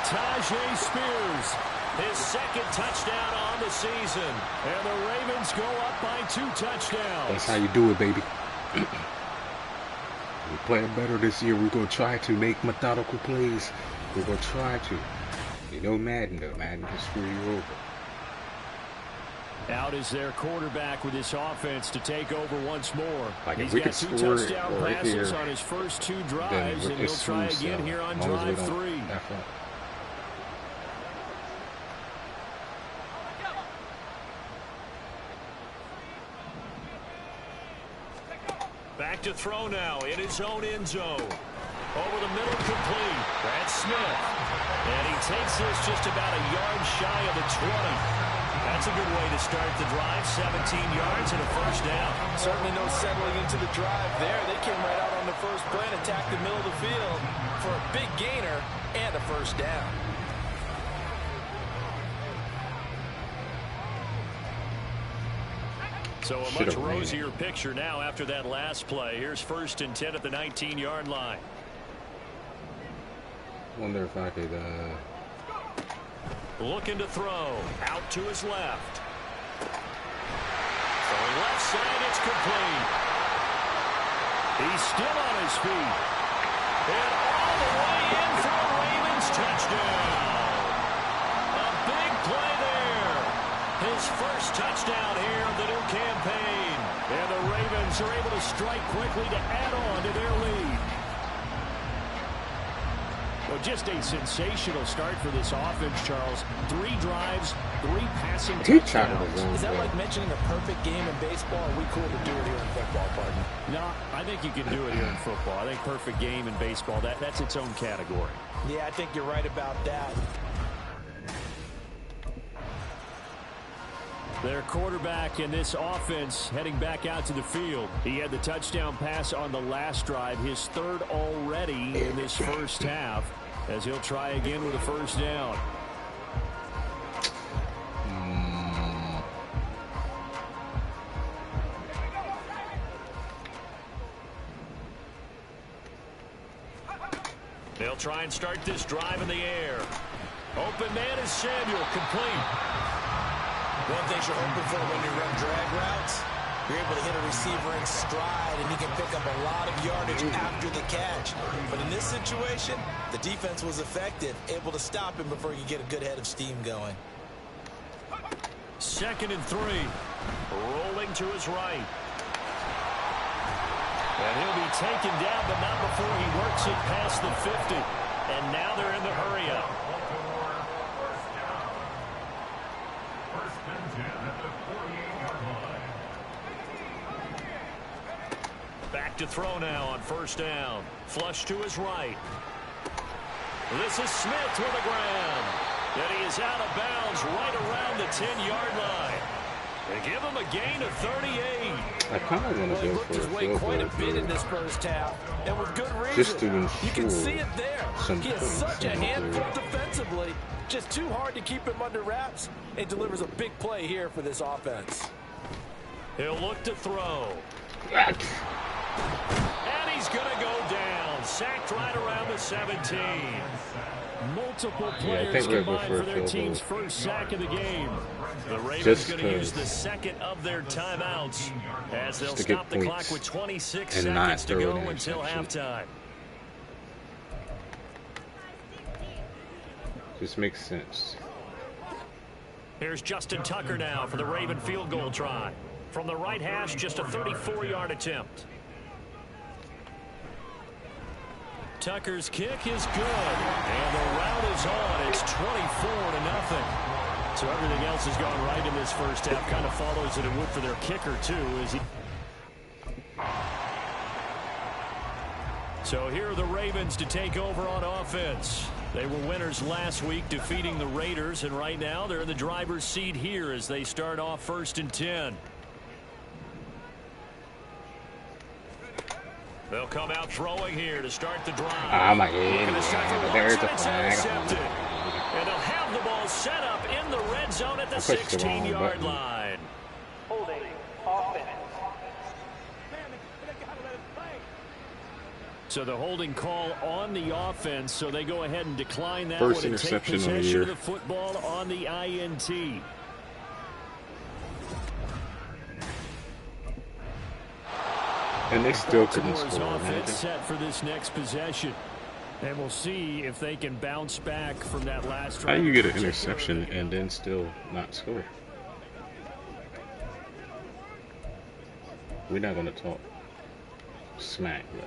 [SPEAKER 3] Tajay Spears, his 2nd touchdown on the season. And the Ravens go up by 2 touchdowns.
[SPEAKER 1] That's how you do it, baby. We're playing better this year. We're going to try to make methodical plays. We're going to try to. You know Madden, though. Madden can screw you over.
[SPEAKER 3] Out is their quarterback with this offense to take over once more.
[SPEAKER 1] Like
[SPEAKER 3] He's
[SPEAKER 1] if we
[SPEAKER 3] got
[SPEAKER 1] could
[SPEAKER 3] 2
[SPEAKER 1] score
[SPEAKER 3] touchdown
[SPEAKER 1] right
[SPEAKER 3] passes
[SPEAKER 1] here,
[SPEAKER 3] on his first 2 drives, and he'll try again here on drive 3. Back to throw now in his own end zone. Over the middle, complete. That's Smith. And he takes this just about a yard shy of the 20. That's a good way to start the drive. 17 yards and a first down.
[SPEAKER 4] Certainly no settling into the drive there. They came right out on the first play and attacked the middle of the field for a big gainer and a first down.
[SPEAKER 3] So a much rosier picture now after that last play. Here's 1st and 10 at the 19-yard line.
[SPEAKER 1] Wonder if I could
[SPEAKER 3] looking to throw out to his left. Throwing left side, it's complete. He's still on his feet. And all the way in for a Ravens touchdown. A big play there. His first touchdown here of the new campaign. And the Ravens are able to strike quickly to add on to their lead. Well, just a sensational start for this offense, Charles. 3 drives, 3 passing touchdowns.
[SPEAKER 4] Is that like mentioning a perfect game in baseball? Are we cool to do it here in football, partner?
[SPEAKER 3] No, I think you can do it here in football. I think perfect game in baseball, that's its own category.
[SPEAKER 4] Yeah, I think you're right about that.
[SPEAKER 3] Their quarterback in this offense heading back out to the field. He had the touchdown pass on the last drive, his 3rd already in this first half, as he'll try again with a first down. They'll try and start this drive in the air. Open man is Samuel, complete.
[SPEAKER 4] One thing you're hoping for when you run drag routes, you're able to hit a receiver in stride, and he can pick up a lot of yardage after the catch. But in this situation, the defense was effective, able to stop him before he could get a good head of steam going.
[SPEAKER 3] 2nd and 3. Rolling to his right. And he'll be taken down, but not before he works it past the 50. And now they're in the hurry-up. Back to throw now on 1st down. Flush to his right. This is Smith with the ground. And he is out of bounds right around the 10-yard line. They give him a gain of 38.
[SPEAKER 1] I kind of want to
[SPEAKER 4] He
[SPEAKER 1] go
[SPEAKER 4] looked
[SPEAKER 1] for
[SPEAKER 4] his way quite a bit in this first half, and with good reason.
[SPEAKER 1] just to ensure
[SPEAKER 4] you can see it there. He has such a
[SPEAKER 1] there.
[SPEAKER 4] handful defensively, just too hard to keep him under wraps, and delivers a big play here for this offense.
[SPEAKER 3] He'll look to throw.
[SPEAKER 1] What?
[SPEAKER 3] And he's going to go down. Sacked right around the 17. Multiple players combined for their team's first sack of the game. The Ravens going to use the 2nd of their timeouts as they'll stop the clock with 26 seconds to go until halftime.
[SPEAKER 1] Just makes sense.
[SPEAKER 3] Here's Justin Tucker now for the Raven field goal try. From the right hash, just a 34-yard attempt. Tucker's kick is good, and the route is on. It's 24-0. So everything else has gone right in this first half. Kind of follows it would for their kicker, too. So here are the Ravens to take over on offense. They were winners last week, defeating the Raiders, and right now they're in the driver's seat here as they start off 1st and 10. They'll come out throwing here to start the drive.
[SPEAKER 1] Oh my God, there's the flag.
[SPEAKER 3] And they'll have the ball set up in the red zone at the 16-yard line.
[SPEAKER 5] Holding offense.
[SPEAKER 3] So the holding call on the offense, so they go ahead and decline that
[SPEAKER 1] First
[SPEAKER 3] one and take
[SPEAKER 1] interception
[SPEAKER 3] possession of the football on the INT.
[SPEAKER 1] And they still couldn't score.
[SPEAKER 3] Offense set for this next possession. And we'll see if they can bounce back from that last drive.
[SPEAKER 1] How do you get an interception and then still not score? We're not going to talk smack, though.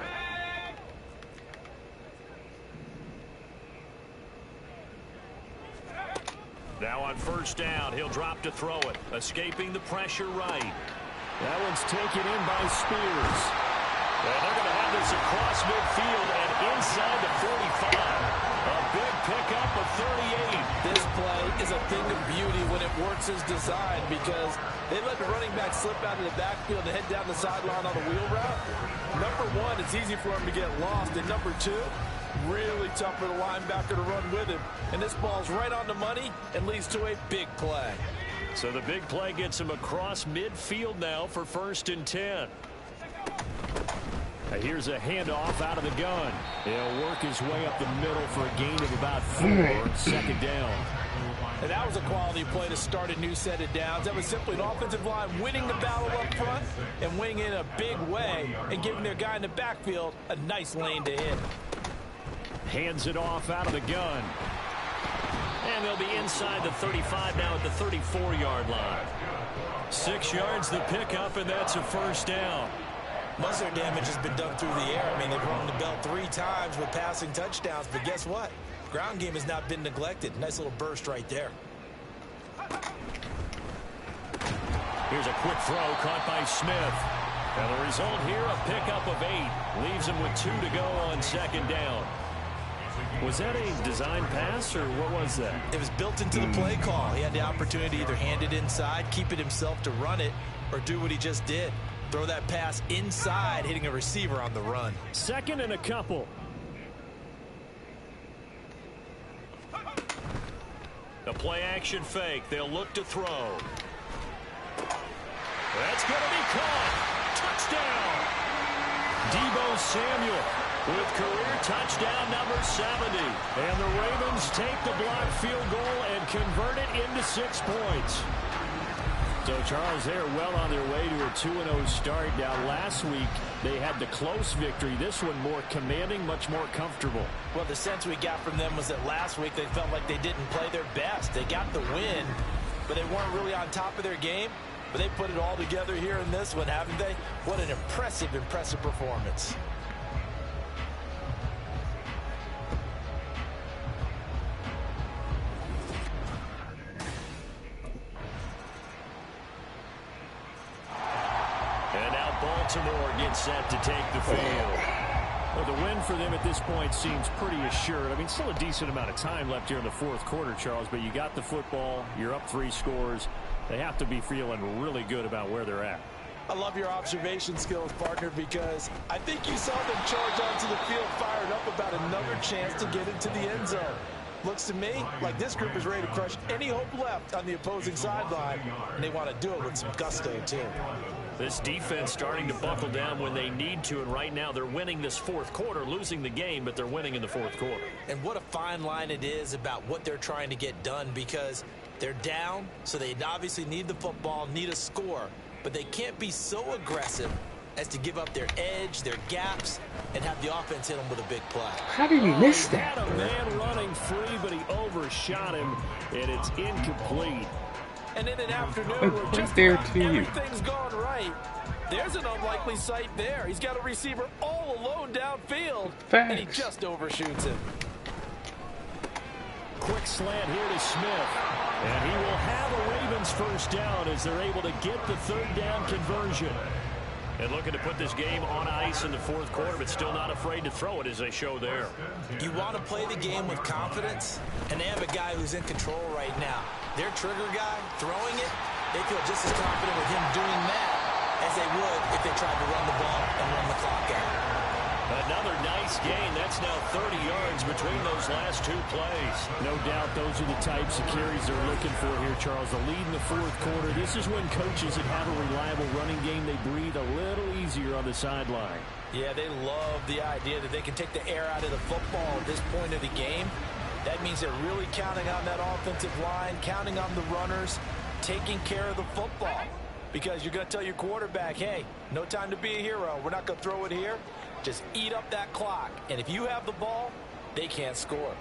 [SPEAKER 3] Now on 1st down, he'll drop to throw it. Escaping the pressure right. That one's taken in by Spears. And they're going to have this across midfield and inside the 45. A big pickup of 38.
[SPEAKER 4] This play is a thing of beauty when it works as designed, because they let the running back slip out of the backfield and head down the sideline on a wheel route. Number one, it's easy for him to get lost. And number two, really tough for the linebacker to run with him. And this ball's right on the money and leads to a big play.
[SPEAKER 3] So the big play gets him across midfield now for 1st and 10. Here's a handoff out of the gun. He'll work his way up the middle for a gain of about 4. 2nd down.
[SPEAKER 4] And that was a quality play to start a new set of downs. That was simply an offensive line winning the battle up front and winning in a big way and giving their guy in the backfield a nice lane to hit.
[SPEAKER 3] Hands it off out of the gun. And they'll be inside the 35 now at the 34-yard line. 6 yards the pickup, and that's a 1st down.
[SPEAKER 4] Most of their damage has been done through the air. I mean, they've rung the bell 3 times with passing touchdowns, but guess what? Ground game has not been neglected. Nice little burst right there.
[SPEAKER 3] Here's a quick throw caught by Smith. And the result here, a pickup of 8. Leaves him with 2 to go on 2nd down. Was that a design pass, or what was that?
[SPEAKER 4] It was built into the play call. He had the opportunity to either hand it inside, keep it himself to run it, or do what he just did. Throw that pass inside, hitting a receiver on the run.
[SPEAKER 3] 2nd and a couple. The play-action fake. They'll look to throw. That's going to be caught. Touchdown. Deebo Samuel with career touchdown number 70. And the Ravens take the blocked field goal and convert it into 6 points. So, Charles, they're well on their way to a 2-0 start. Now, last week, they had the close victory. This one more commanding, much more comfortable.
[SPEAKER 4] Well, the sense we got from them was that last week they felt like they didn't play their best. They got the win, but they weren't really on top of their game. But they put it all together here in this one, haven't they? What an impressive, impressive performance.
[SPEAKER 3] Baltimore gets set to take the field. Well, the win for them at this point seems pretty assured. I mean, still a decent amount of time left here in the 4th quarter, Charles, but you got the football. You're up 3 scores. They have to be feeling really good about where they're at.
[SPEAKER 4] I love your observation skills, partner, because I think you saw them charge onto the field fired up about another chance to get into the end zone. Looks to me like this group is ready to crush any hope left on the opposing sideline, and they want to do it with some gusto, too.
[SPEAKER 3] This defense starting to buckle down when they need to, and right now they're winning this 4th quarter, losing the game, but they're winning in the 4th quarter.
[SPEAKER 4] And what a fine line it is about what they're trying to get done, because they're down, so they obviously need the football, need a score, but they can't be so aggressive as to give up their edge, their gaps, and have the offense hit them with a big play.
[SPEAKER 1] How did he miss that?
[SPEAKER 3] Had a man running free, but he overshot him, and it's incomplete.
[SPEAKER 4] And in an afternoon where just about everything's gone right, there's an unlikely sight there. He's got a receiver all alone downfield, and he just overshoots him.
[SPEAKER 3] Quick slant here to Smith, and he will have a Ravens 1st down as they're able to get the 3rd down conversion. And looking to put this game on ice in the 4th quarter, but still not afraid to throw it as they show there.
[SPEAKER 4] You want to play the game with confidence, and they have a guy who's in control right now. Their trigger guy throwing it, they feel just as confident with him doing that as they would if they tried to run the ball and run the clock out.
[SPEAKER 3] Another nice gain. That's now 30 yards between those last 2 plays. No doubt those are the types of carries they're looking for here, Charles. The lead in the 4th quarter. This is when coaches that have a reliable running game, they breathe a little easier on the sideline.
[SPEAKER 4] Yeah, they love the idea that they can take the air out of the football at this point of the game. That means they're really counting on that offensive line, counting on the runners, taking care of the football. Because you're going to tell your quarterback, hey, no time to be a hero. We're not going to throw it here. Just eat up that clock. And if you have the ball, they can't score.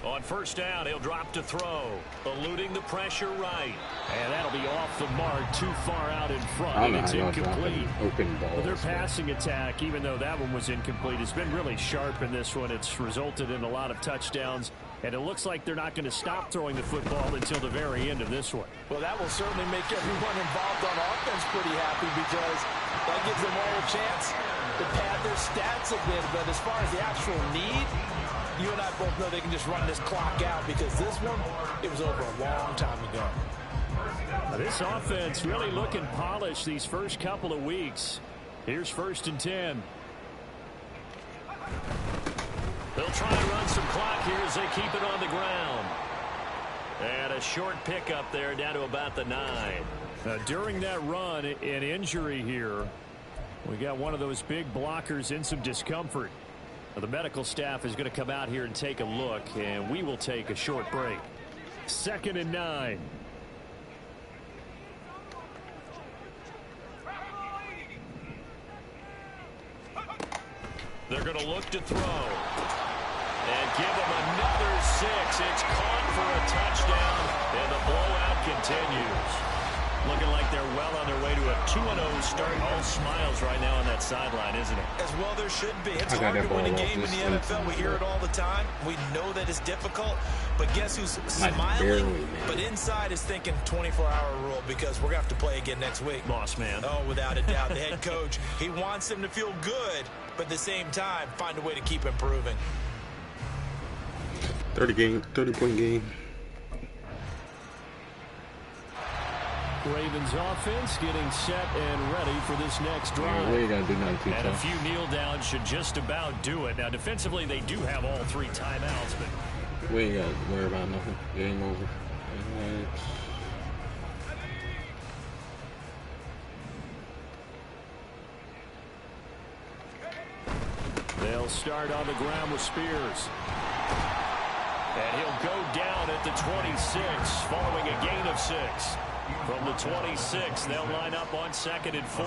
[SPEAKER 3] On 1st down, he'll drop to throw, eluding the pressure right. And that'll be off the mark, too far out in front, and it's incomplete.
[SPEAKER 1] Open ball.
[SPEAKER 3] Well, their passing attack, even though that one was incomplete, has been really sharp in this one. It's resulted in a lot of touchdowns, and it looks like they're not going to stop throwing the football until the very end of this one.
[SPEAKER 4] Well, that will certainly make everyone involved on offense pretty happy, because that gives them all a chance to pad their stats a bit. But as far as the actual need, you and I both know they can just run this clock out, because this one, it was over a long time ago.
[SPEAKER 3] This offense really looking polished these first couple of weeks. Here's 1st and 10. They'll try and run some clock here as they keep it on the ground. And a short pickup there down to about the 9. During that run, an injury here. We got one of those big blockers in some discomfort. The medical staff is going to come out here and take a look, and we will take a short break. 2nd and 9. They're going to look to throw. And give them another 6. It's caught for a touchdown, and the blowout continues. Looking like they're well on their way to a 2-0 start. All smiles right now on that sideline, isn't it?
[SPEAKER 4] As well there should be. It's hard to win a game in the NFL. We hear it all the time. We know that it's difficult. But guess who's smiling? But inside is thinking 24-hour rule because we're going to have to play again next week.
[SPEAKER 3] Boss man.
[SPEAKER 4] Oh, without a doubt. The head coach, he wants them to feel good, but at the same time, find a way to keep improving.
[SPEAKER 1] 30-point game.
[SPEAKER 3] Ravens offense getting set and ready for this next drive.
[SPEAKER 1] We ain't got to do nothing too
[SPEAKER 3] and
[SPEAKER 1] tough.
[SPEAKER 3] A few kneel downs should just about do it. Now, defensively, they do have all 3 timeouts, but
[SPEAKER 1] we ain't got to worry about nothing. Game over.
[SPEAKER 3] They'll start on the ground with Spears. And he'll go down at the 26 following a gain of 6. From the 26, they'll line up on 2nd and 4.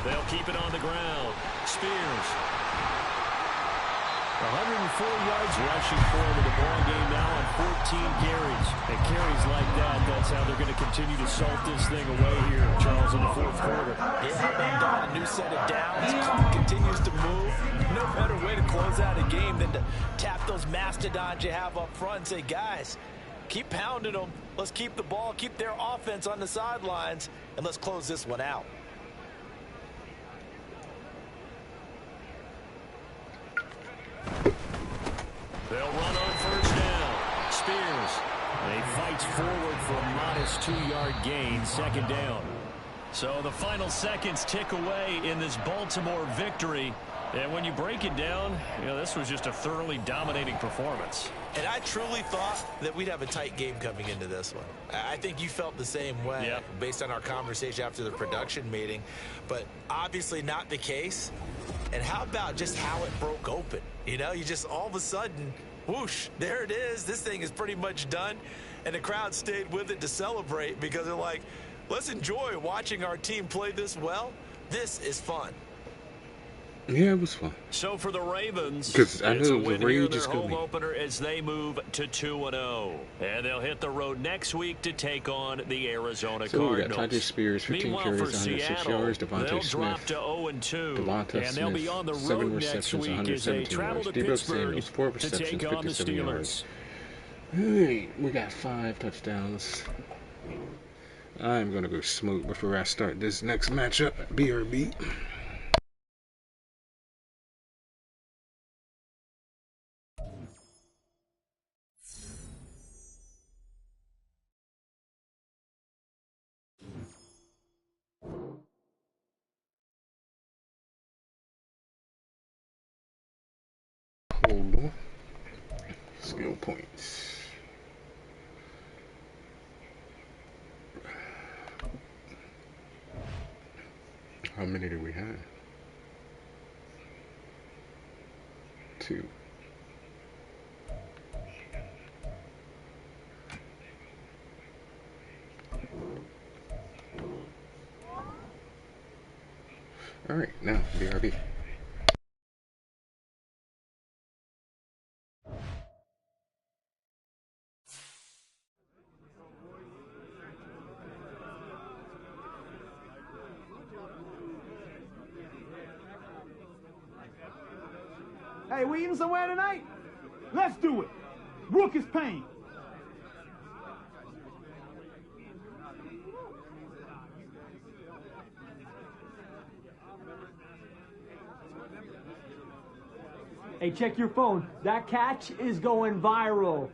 [SPEAKER 3] They'll keep it on the ground. Spears. 104 yards rushing forward in the ball game now on 14 carries. And carries like that, that's how they're going to continue to salt this thing away here, Charles, in the 4th quarter.
[SPEAKER 4] Yeah, a new set of downs. Clock continues to move. No better way to close out a game than to tap those mastodons you have up front and say, guys, keep pounding them. Let's keep the ball, keep their offense on the sidelines, and let's close this one out.
[SPEAKER 3] They'll run on 1st down. Spears. He fights forward for a modest 2-yard gain, 2nd down. So the final seconds tick away in this Baltimore victory. And when you break it down, this was just a thoroughly dominating performance.
[SPEAKER 4] And I truly thought that we'd have a tight game coming into this one. I think you felt the same way based on our conversation after the production meeting. But obviously not the case. And how about just how it broke open? You just all of a sudden, whoosh, there it is. This thing is pretty much done. And the crowd stayed with it to celebrate because they're like, let's enjoy watching our team play this well. This is fun.
[SPEAKER 1] Yeah, it was fun.
[SPEAKER 3] So for the Ravens,
[SPEAKER 1] because I
[SPEAKER 3] it's
[SPEAKER 1] knew
[SPEAKER 3] a win
[SPEAKER 1] the
[SPEAKER 3] here,
[SPEAKER 1] rage
[SPEAKER 3] their
[SPEAKER 1] is
[SPEAKER 3] home
[SPEAKER 1] coming.
[SPEAKER 3] opener as they move to 2-0. And they'll hit the road next week to take on the Arizona
[SPEAKER 1] So we got
[SPEAKER 3] Cardinals.
[SPEAKER 1] Tyjae Spears, 15
[SPEAKER 3] Meanwhile,
[SPEAKER 1] carries,
[SPEAKER 3] for
[SPEAKER 1] 106
[SPEAKER 3] Seattle,
[SPEAKER 1] yards.
[SPEAKER 3] they'll
[SPEAKER 1] Devontae
[SPEAKER 3] drop
[SPEAKER 1] Smith,
[SPEAKER 3] to 0-2.
[SPEAKER 1] Devonta
[SPEAKER 3] And they'll be on the
[SPEAKER 1] Smith, 7
[SPEAKER 3] road next
[SPEAKER 1] receptions,
[SPEAKER 3] week as they
[SPEAKER 1] 117
[SPEAKER 3] travel
[SPEAKER 1] yards.
[SPEAKER 3] to
[SPEAKER 1] Deebo
[SPEAKER 3] Pittsburgh
[SPEAKER 1] Samuels, 4
[SPEAKER 3] to
[SPEAKER 1] receptions,
[SPEAKER 3] take on the
[SPEAKER 1] 57
[SPEAKER 3] Steelers.
[SPEAKER 1] yards. Hey, we got 5 touchdowns. I'm going to go smoke before I start this next matchup. BRB. Hold on. Skill points. How many do we have? 2. All right, now BRB.
[SPEAKER 6] Hey, we eating somewhere tonight? Let's do it. Rook is paying. Hey, check your phone. That catch is going viral.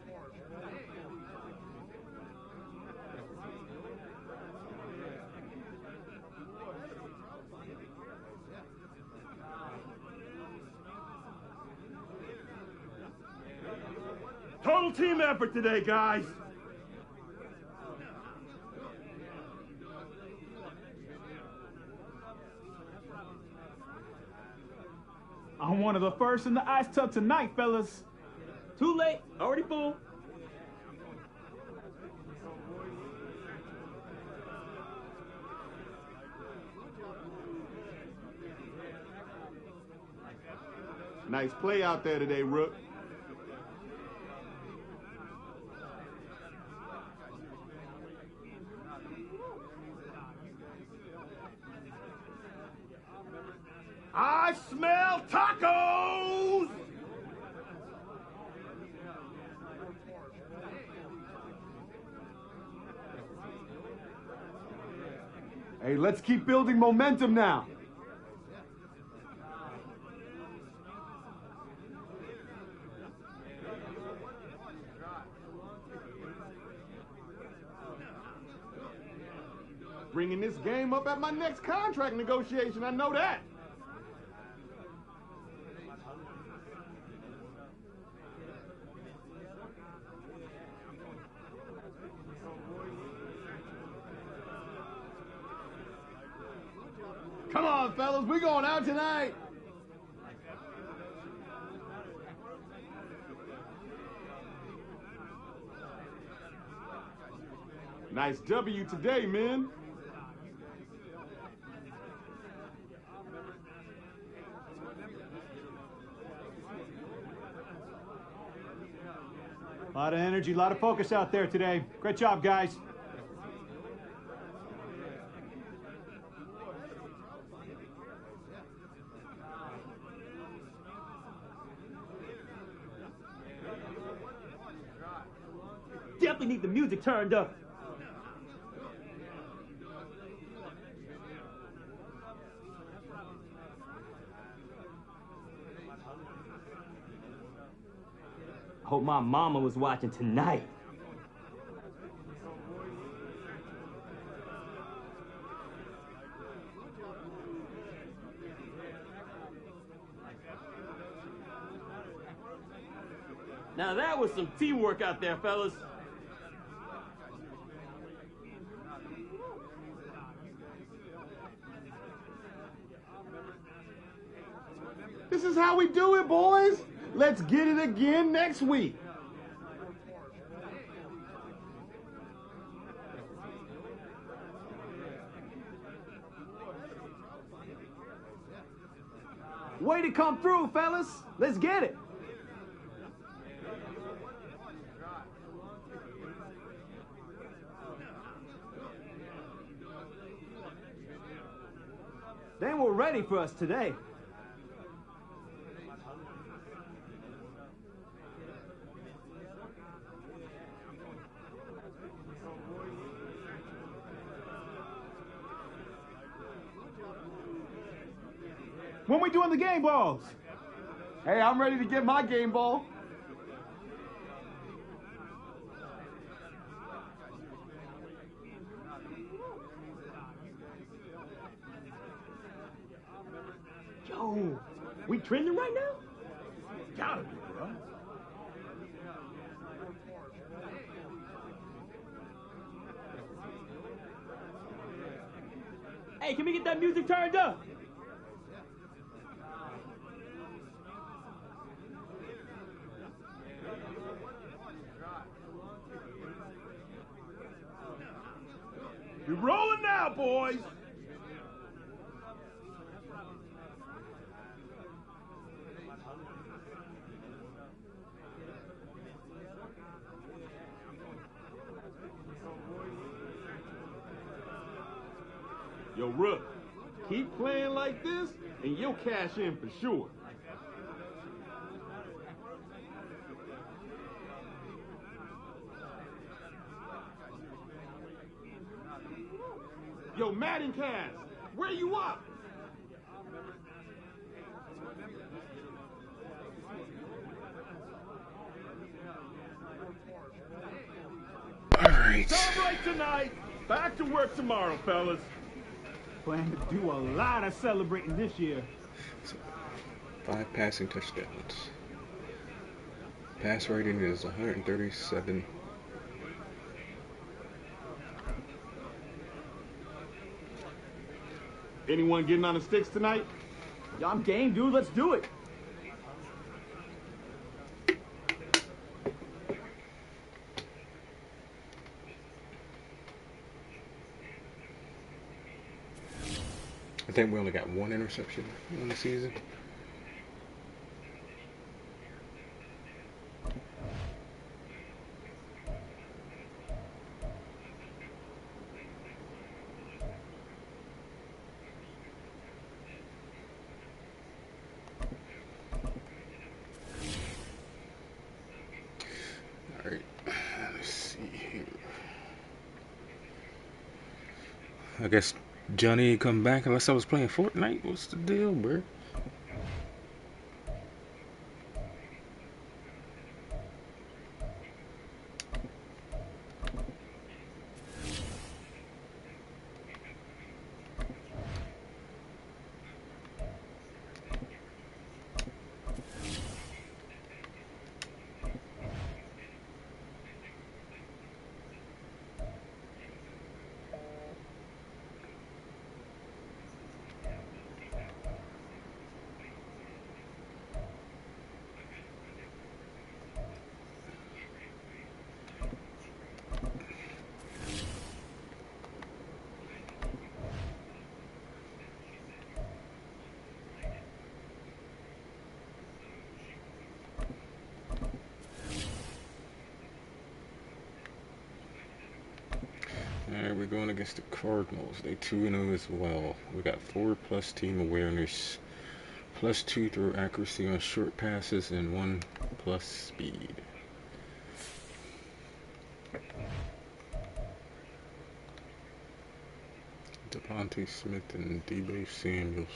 [SPEAKER 7] Total team effort today, guys.
[SPEAKER 6] I'm one of the first in the ice tub tonight, fellas. Too late. Already full.
[SPEAKER 7] Nice play out there today, Rook. I smell tacos! Hey, let's keep building momentum now. Bringing this game up at my next contract negotiation, I know that. Come on, fellas, we going out tonight. Nice W today, men.
[SPEAKER 6] A lot of energy, a lot of focus out there today. Great job, guys. Definitely need the music turned up. Hope my mama was watching tonight. Now that was some teamwork out there, fellas.
[SPEAKER 7] This is how we do it, boys. Let's get it again next week.
[SPEAKER 6] Way to come through, fellas. Let's get it. They were ready for us today.
[SPEAKER 7] When we doing the game balls? Hey, I'm ready to get my game ball.
[SPEAKER 6] Yo, we trending right now?
[SPEAKER 7] Gotta be, bro.
[SPEAKER 6] Hey, can we get that music turned up?
[SPEAKER 7] You're rolling now, boys. Yo, Rook, keep playing like this, and you'll cash in for sure. Yo, Madden24, where you up?
[SPEAKER 1] right.
[SPEAKER 7] Celebrate tonight. Back to work tomorrow, fellas.
[SPEAKER 6] Plan to do a lot of celebrating this year.
[SPEAKER 1] 5 passing touchdowns. Pass rating is 137.
[SPEAKER 7] Anyone getting on the sticks tonight?
[SPEAKER 6] Yo, I'm game, dude. Let's do it.
[SPEAKER 1] I think we only got 1 interception in the season. Alright, let's see here. I guess Johnny come back unless I was playing Fortnite. What's the deal, bro? Alright, we're going against the Cardinals. They 2-0 as well. We got 4+ team awareness, +2 throw accuracy on short passes, and 1+ speed. Devontae Smith and Deebo Samuels.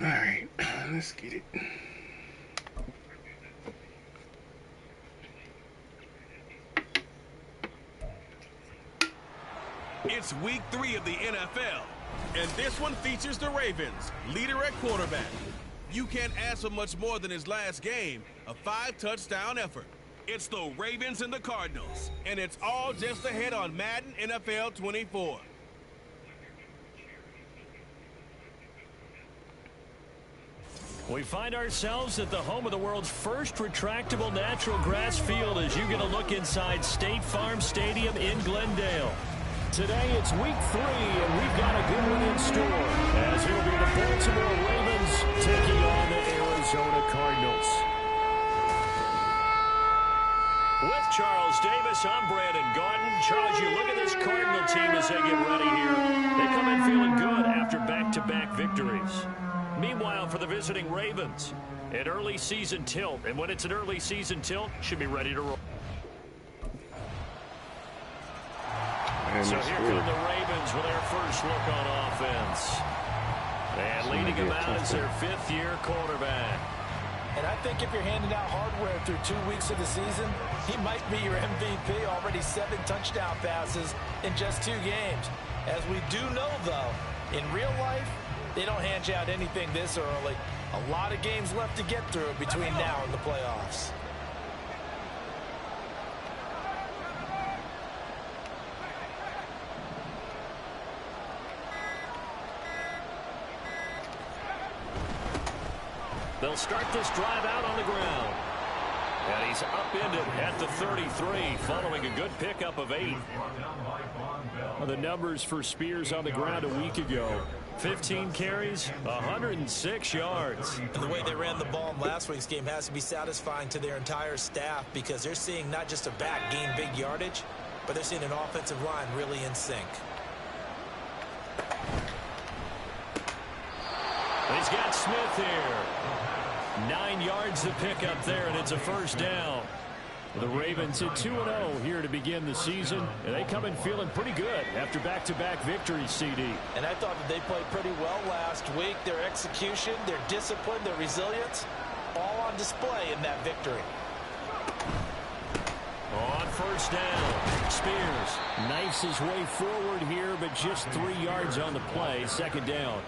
[SPEAKER 1] Alright, let's get it.
[SPEAKER 2] It's week 3 of the NFL, and this one features the Ravens, leader at quarterback. You can't ask for much more than his last game, a 5-touchdown effort. It's the Ravens and the Cardinals, and it's all just ahead on Madden NFL 24.
[SPEAKER 3] We find ourselves at the home of the world's first retractable natural grass field as you get a look inside State Farm Stadium in Glendale. Today it's week 3, and we've got a good one in store, as it'll be the Baltimore Ravens taking on the Arizona Cardinals. With Charles Davis, I'm Brandon Gaudin. Charles, you look at this Cardinal team as they get ready here. They come in feeling good after back-to-back victories. Meanwhile, for the visiting Ravens, an early season tilt. And when it's an early season tilt, should be ready to roll. So here come the Ravens with their first look on offense. And leading them out is their 5th-year quarterback.
[SPEAKER 4] And I think if you're handing out hardware through 2 weeks of the season, he might be your MVP. Already 7 touchdown passes in just 2 games. As we do know, though, in real life, they don't hand you out anything this early. A lot of games left to get through between now and the playoffs.
[SPEAKER 3] They'll start this drive out on the ground. And he's upended at the 33 following a good pickup of 8. Well, the numbers for Spears on the ground a week ago. 15 carries, 106 yards.
[SPEAKER 4] And the way they ran the ball in last week's game has to be satisfying to their entire staff because they're seeing not just a back gain big yardage, but they're seeing an offensive line really in sync.
[SPEAKER 3] He's got Smith here. 9 yards to pick up there, and it's a first down. The Ravens at 2-0 here to begin the season, and they come in feeling pretty good after back-to-back victories, CD.
[SPEAKER 4] And I thought that they played pretty well last week. Their execution, their discipline, their resilience, all on display in that victory.
[SPEAKER 3] On first down, Spears knifes his way forward here, but just 3 yards on the play, second down.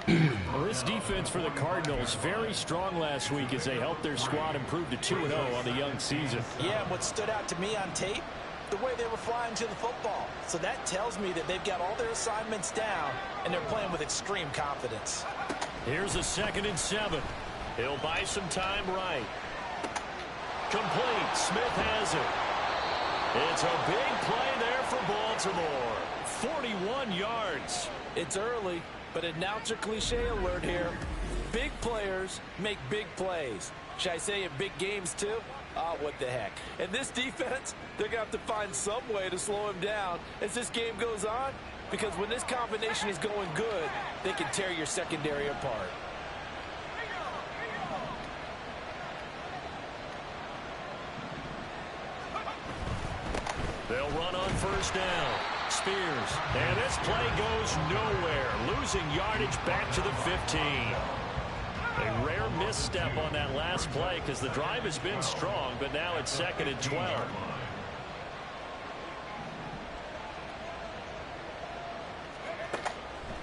[SPEAKER 3] Well, this defense for the Cardinals, very strong last week as they helped their squad improve to 2-0 on the young season.
[SPEAKER 4] Yeah, and what stood out to me on tape, the way they were flying to the football. So that tells me that they've got all their assignments down, and they're playing with extreme confidence.
[SPEAKER 3] Here's a 2nd and 7. He'll buy some time right. Complete. Smith has it. It's a big play there for Baltimore. 41 yards.
[SPEAKER 4] It's early, but announcer cliche alert here. Big players make big plays. Should I say in big games too? What the heck. And this defense, they're going to have to find some way to slow him down as this game goes on, because when this combination is going good, they can tear your secondary apart.
[SPEAKER 3] They'll run on first down. Spears. And this play goes nowhere. Losing yardage back to the 15. A rare misstep on that last play because the drive has been strong, but now it's 2nd and 12.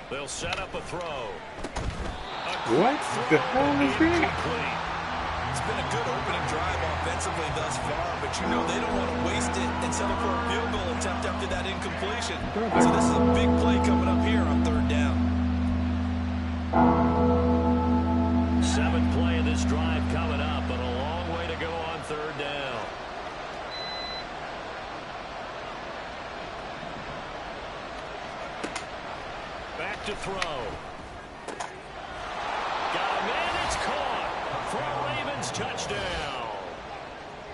[SPEAKER 3] They'll set up a throw.
[SPEAKER 1] What the hell is that?
[SPEAKER 4] It's been a good opening drive offensively thus far, but you know they don't want to waste it and settle for a field goal attempt after that incompletion. So this is a big play coming up here on 3rd down.
[SPEAKER 3] 7th play of this drive coming up, but a long way to go on 3rd down. Back to throw. Got a man, it's caught for a Ravens touchdown.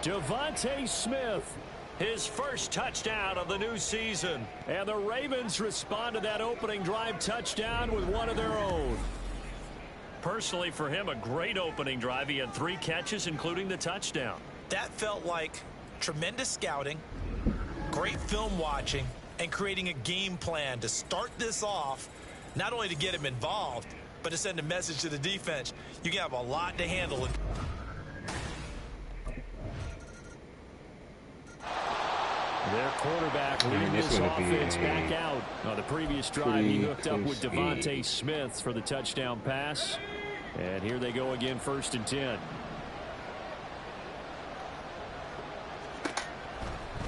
[SPEAKER 3] Devontae Smith, his first touchdown of the new season. And the Ravens respond to that opening drive touchdown with one of their own. Personally, for him, a great opening drive. He had 3 catches, including the touchdown.
[SPEAKER 4] That felt like tremendous scouting, great film watching, and creating a game plan to start this off, not only to get him involved, but to send a message to the defense. You have a lot to handle.
[SPEAKER 3] Their quarterback leading this offense back out. On the previous drive, he hooked up with Devontae Smith for the touchdown pass. And here they go again, 1st and 10.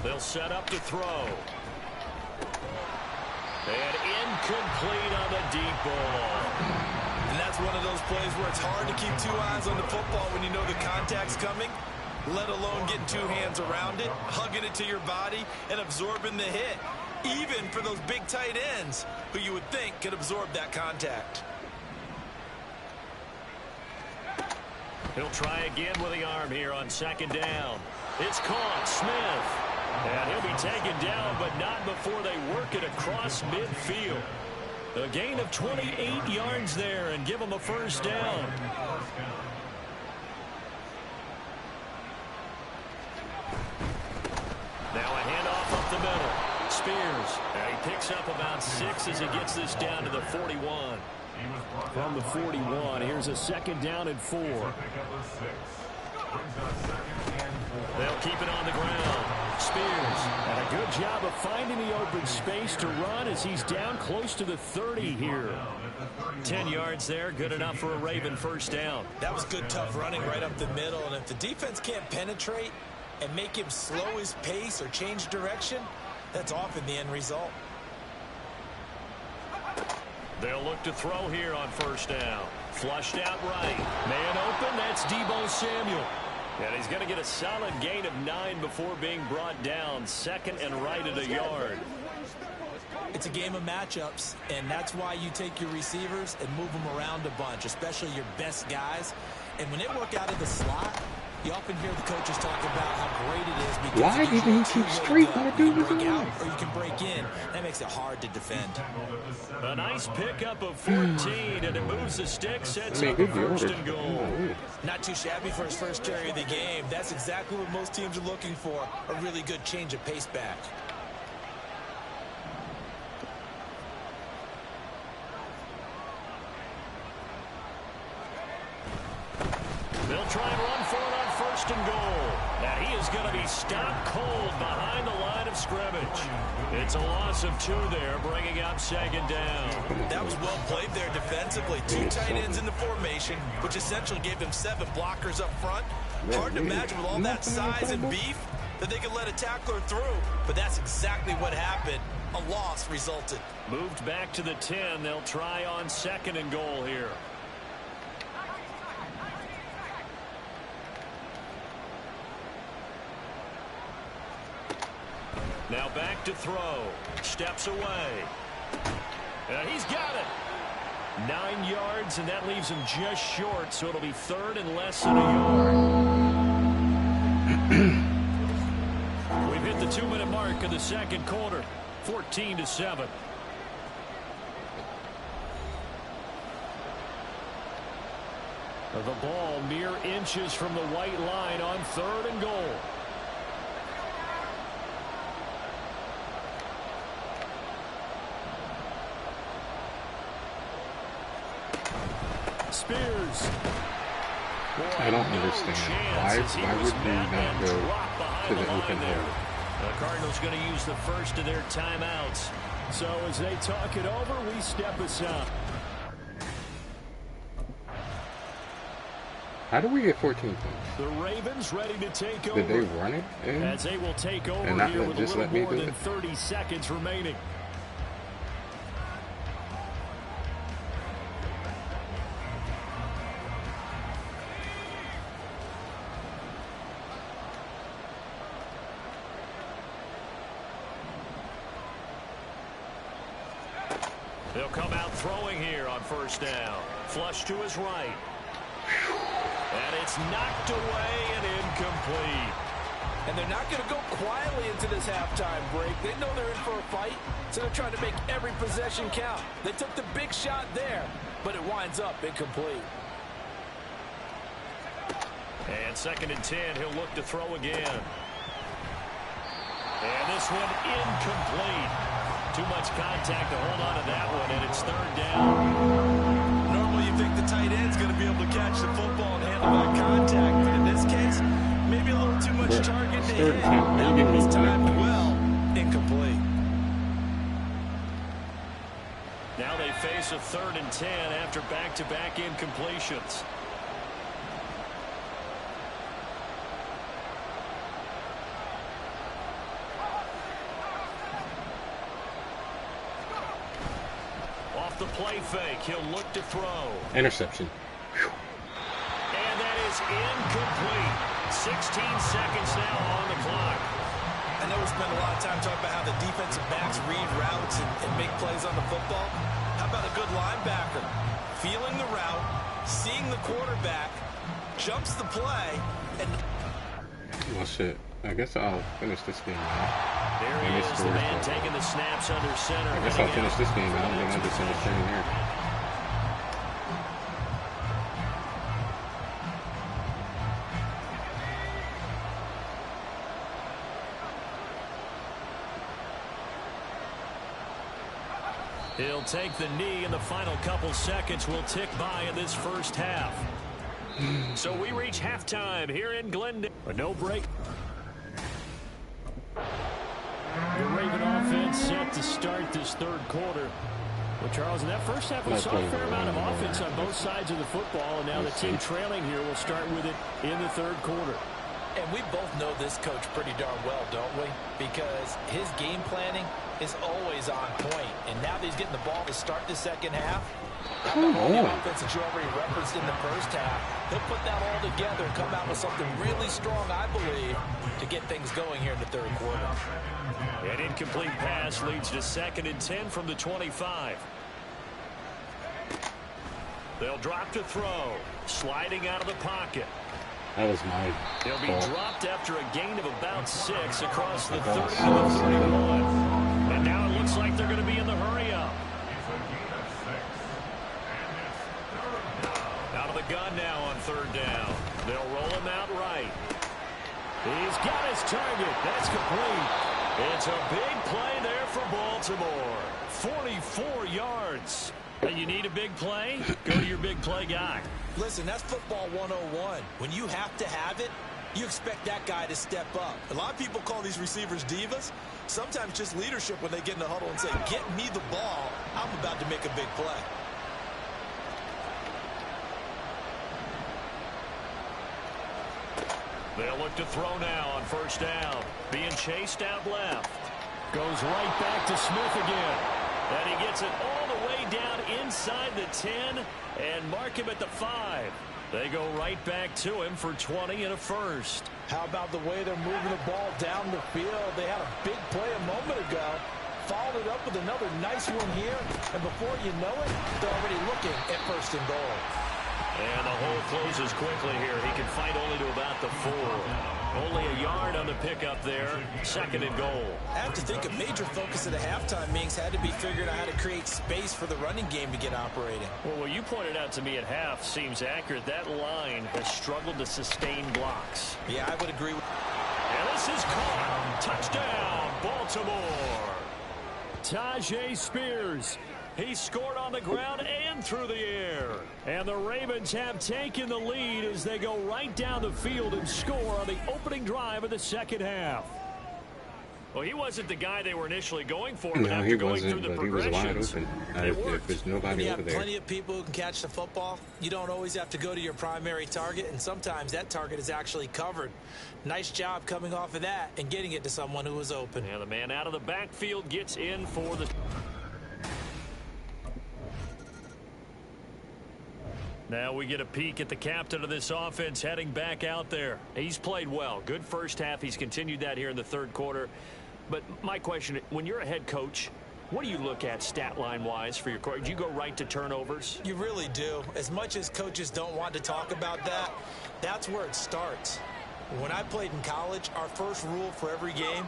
[SPEAKER 3] They'll set up to throw. And incomplete on the deep ball.
[SPEAKER 4] And that's one of those plays where it's hard to keep 2 eyes on the football when you know the contact's coming, let alone getting 2 hands around it, hugging it to your body, and absorbing the hit, even for those big tight ends who you would think could absorb that contact.
[SPEAKER 3] He'll try again with the arm here on 2nd down. It's caught. Smith. And he'll be taken down, but not before they work it across midfield. A gain of 28 yards there and give him a first down. Now a handoff up the middle. Spears. And he picks up about 6 as he gets this down to the 41. From the 41, here's a 2nd down and 4. They'll keep it on the ground. Spears, and a good job of finding the open space to run as he's down close to the 30 here. 10 yards there, good enough for a Raven first down.
[SPEAKER 4] That was good, tough running right up the middle, and if the defense can't penetrate and make him slow his pace or change direction, that's often the end result.
[SPEAKER 3] They'll look to throw here on first down. Flushed out right. Man open, that's Deebo Samuel. And he's going to get a solid gain of 9 before being brought down. 2nd and right at a yard.
[SPEAKER 4] It's a game of matchups, and that's why you take your receivers and move them around a bunch, especially your best guys. And when they work out of the slot, you often hear the coaches talk about how great it is because
[SPEAKER 1] why didn't he keep straight when the dude was
[SPEAKER 4] break out
[SPEAKER 1] on?
[SPEAKER 4] or you can break in. That makes it hard to defend.
[SPEAKER 3] A nice pickup of 14, and it moves the stick, sets up
[SPEAKER 1] good
[SPEAKER 3] first
[SPEAKER 1] yardage.
[SPEAKER 3] and goal.
[SPEAKER 4] Not too shabby for his first carry of the game. That's exactly what most teams are looking for, a really good change of pace back.
[SPEAKER 3] They'll try and run for it on first and goal. And he is going to be stopped cold behind the line of scrimmage. It's a loss of 2 there, bringing up second down.
[SPEAKER 4] That was well played there defensively. 2 tight ends in the formation, which essentially gave them 7 blockers up front. Hard to imagine with all that size and beef that they could let a tackler through. But that's exactly what happened. A loss resulted.
[SPEAKER 3] Moved back to the 10. They'll try on second and goal here. Now back to throw. Steps away. And he's got it. 9 yards, and that leaves him just short, so it'll be third and less than a yard. We've hit the 2-minute mark of the second quarter. 14-7. The ball mere inches from the white line on third and goal. Spears.
[SPEAKER 1] I don't understand. Why would we not go to the open hole?
[SPEAKER 3] The Cardinals going to use the first of their timeouts. So as they talk it over, we step aside.
[SPEAKER 1] How do we get 14 points?
[SPEAKER 3] The Ravens ready to take
[SPEAKER 1] Did they
[SPEAKER 3] over.
[SPEAKER 1] run it in?
[SPEAKER 3] As they will take over
[SPEAKER 1] And not
[SPEAKER 3] here with a
[SPEAKER 1] just
[SPEAKER 3] little
[SPEAKER 1] let me
[SPEAKER 3] more
[SPEAKER 1] do
[SPEAKER 3] than
[SPEAKER 1] it?
[SPEAKER 3] 30 seconds remaining. They'll come out throwing here on first down. Flush to his right. And it's knocked away and incomplete.
[SPEAKER 4] And they're not going to go quietly into this halftime break. They know they're in for a fight, so they're trying to make every possession count. They took the big shot there, but it winds up incomplete.
[SPEAKER 3] And second and 10, he'll look to throw again. And this one incomplete. Too much contact to hold on to that one, and it's third down.
[SPEAKER 4] Normally you think the tight end's going to be able to catch the football and handle that contact, but in this case, maybe a little too much target to hit. That one was timed well, incomplete.
[SPEAKER 3] Now they face a third and 10 after back-to-back incompletions. Off the play fake, he'll look to throw.
[SPEAKER 1] Interception.
[SPEAKER 3] And that is incomplete. 16 seconds now on the clock.
[SPEAKER 4] I know we spend a lot of time talking about how the defensive backs read routes and make plays on the football. How about a good linebacker? Feeling the route, seeing the quarterback, jumps the play, and...
[SPEAKER 1] Well, shit. I guess I'll finish this game now.
[SPEAKER 3] There he is, the man taking the snaps under center.
[SPEAKER 1] I guess I'll finish this game now, and then I'll just end the stream here.
[SPEAKER 3] He'll take the knee, and the final couple seconds will tick by in this first half. So we reach halftime here in Glendale. A no break. The Raven offense set to start this third quarter. Well, Charles, in that first half, we saw a fair amount of offense on both sides of the football, and now the team trailing here will start with it in the third quarter.
[SPEAKER 4] And we both know this coach pretty darn well, don't we? Because his game planning is always on point. And now that he's getting the ball to start the second half, how about all the offense that you already referenced in the first half? He'll put that all together and come out with something really strong, I believe, to get things going here in the third quarter.
[SPEAKER 3] An incomplete pass leads to 2nd and 10 from the 25. They'll drop to throw. Sliding out of the pocket.
[SPEAKER 1] That was my
[SPEAKER 3] He'll be
[SPEAKER 1] fault.
[SPEAKER 3] dropped after a gain of about 6 across the 30 to the 31. And now it looks like they're going to be in the hurry-up. Out of the gun now on 3rd down. They'll roll him out right. He's got his target. That's complete. It's a big play there for Baltimore. 44 yards. You need a big play? Go to your big play guy.
[SPEAKER 4] Listen, that's football 101. When you have to have it, you expect that guy to step up. A lot of people call these receivers divas. Sometimes just leadership when they get in the huddle and say, get me the ball. I'm about to make a big play.
[SPEAKER 3] They'll look to throw now on 1st down. Being chased out left. Goes right back to Smith again. And he gets it all the way down inside the 10 and mark him at the 5. They go right back to him for 20 and a first.
[SPEAKER 4] How about the way they're moving the ball down the field? They had a big play a moment ago. Followed it up with another nice one here. And before you know it, they're already looking at 1st and goal.
[SPEAKER 3] And the hole closes quickly here. He can fight only to about the 4. Only a yard on the pickup there. 2nd and goal.
[SPEAKER 4] I have to think a major focus of the halftime meetings had to be figuring out how to create space for the running game to get operating.
[SPEAKER 3] Well, what you pointed out to me at half seems accurate. That line has struggled to sustain blocks.
[SPEAKER 4] Yeah, I would agree.
[SPEAKER 3] And this is caught. Touchdown, Baltimore. Tajay Spears. He scored on the ground and through the air. And the Ravens have taken the lead as they go right down the field and score on the opening drive of the second half. Well, he wasn't the guy they were initially going for. But
[SPEAKER 1] No, he wasn't, but he was wide open. If there's
[SPEAKER 4] When
[SPEAKER 1] nobody
[SPEAKER 4] you
[SPEAKER 1] over
[SPEAKER 4] have
[SPEAKER 1] there.
[SPEAKER 4] plenty of people who can catch the football, you don't always have to go to your primary target, and sometimes that target is actually covered. Nice job coming off of that and getting it to someone who was open.
[SPEAKER 3] And the man out of the backfield gets in for the... Now we get a peek at the captain of this offense heading back out there. He's played well. Good first half. He's continued that here in the third quarter. But my question, when you're a head coach, what do you look at stat line-wise for your coach? Do you go right to turnovers?
[SPEAKER 4] You really do. As much as coaches don't want to talk about that, that's where it starts. When I played in college, our first rule for every game,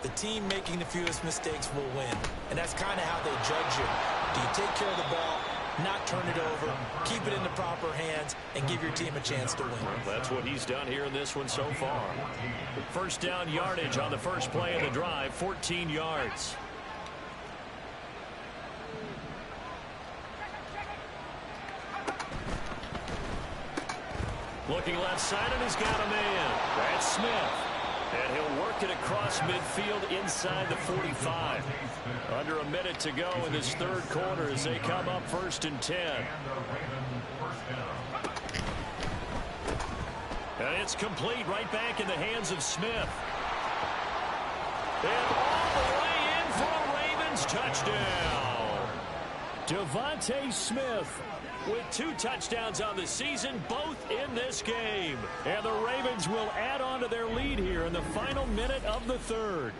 [SPEAKER 4] the team making the fewest mistakes will win. And that's kind of how they judge you. Do you take care of the ball, not turn it over, keep it in the proper hands, and give your team a chance to win?
[SPEAKER 3] Well, that's what he's done here in this one so far. First down yardage on the first play of the drive, 14 yards. Looking left side, and he's got a man. That's Smith. And he'll work it across midfield inside the 45. Under a minute to go in this third quarter as they come up 1st and 10. And it's complete right back in the hands of Smith. And all the way in for a Ravens touchdown. Devontae Smith with 2 touchdowns on the season, both in this game. And the Ravens will add on to their lead here in the final minute of the third.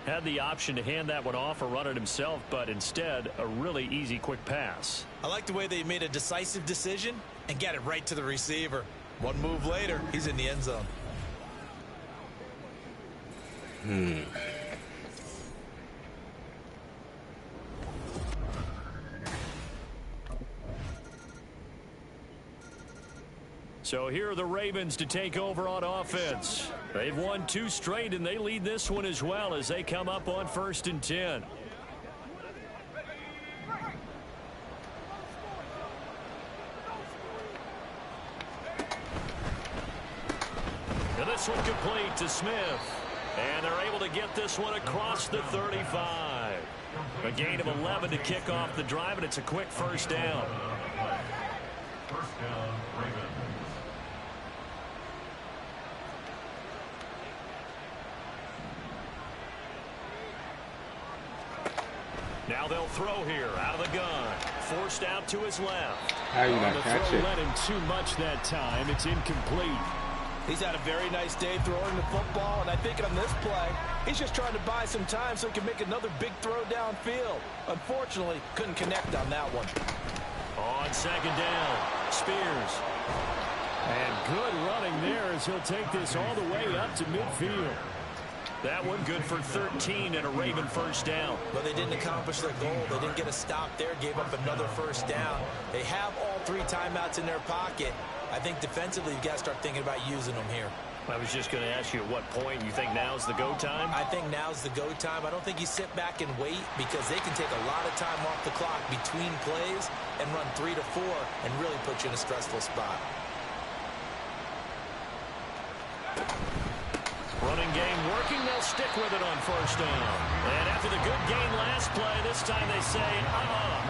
[SPEAKER 3] Had the option to hand that one off or run it himself, but instead, a really easy, quick pass.
[SPEAKER 4] I like the way they made a decisive decision and get it right to the receiver. One move later, he's in the end zone.
[SPEAKER 3] So here are the Ravens to take over on offense. They've won 2 straight, and they lead this one as well as they come up on 1st and 10. And this one complete to Smith. And they're able to get this one across the 35. A gain of 11 to kick off the drive, and it's a quick first down. Now they'll throw here out of the gun. Forced out to his left.
[SPEAKER 1] How you not
[SPEAKER 3] The
[SPEAKER 1] catch
[SPEAKER 3] throw
[SPEAKER 1] it?
[SPEAKER 3] led him too much that time. It's incomplete.
[SPEAKER 4] He's had a very nice day throwing the football, and I think on this play, he's just trying to buy some time so he can make another big throw downfield. Unfortunately, couldn't connect on that one.
[SPEAKER 3] On second down, Spears. And good running there as he'll take this all the way up to midfield. That one good for 13 and a Raven first down.
[SPEAKER 4] But they didn't accomplish their goal. They didn't get a stop there, gave up another first down. They have all 3 timeouts in their pocket. I think defensively you've got to start thinking about using them here.
[SPEAKER 3] I was just going to ask you at what point you think now's the go time?
[SPEAKER 4] I think now's the go time. I don't think you sit back and wait because they can take a lot of time off the clock between plays and run 3 to 4 and really put you in a stressful spot.
[SPEAKER 3] Running game working. They'll stick with it on first down. And after the good gain last play, this time they say,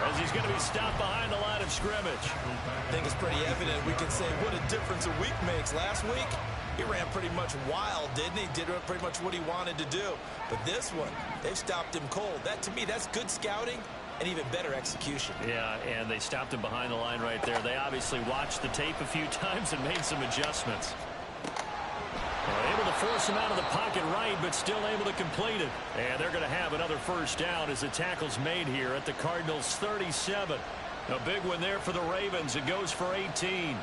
[SPEAKER 3] as he's going to be stopped behind the line of scrimmage.
[SPEAKER 4] I think it's pretty evident. We can say what a difference a week makes. Last week, he ran pretty much wild, didn't he? Did pretty much what he wanted to do. But this one, they've stopped him cold. That, to me, that's good scouting and even better execution.
[SPEAKER 3] Yeah, and they stopped him behind the line right there. They obviously watched the tape a few times and made some adjustments. Able to force him out of the pocket right, but still able to complete it. And they're going to have another first down as the tackle's made here at the Cardinals' 37. A big one there for the Ravens. It goes for 18.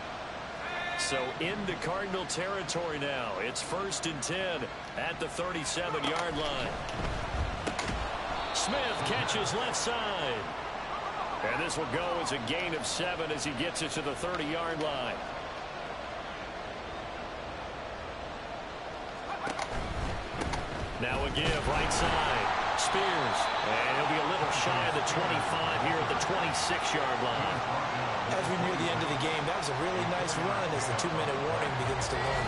[SPEAKER 3] So into Cardinal territory now. It's 1st and 10 at the 37-yard line. Smith catches left side. And this will go as a gain of 7 as he gets it to the 30-yard line. Now a give right side. Spears. And he'll be a little shy of the 25 here at the 26-yard line.
[SPEAKER 4] As we near the end of the game, that was a really nice run as the 2-minute warning begins to loom.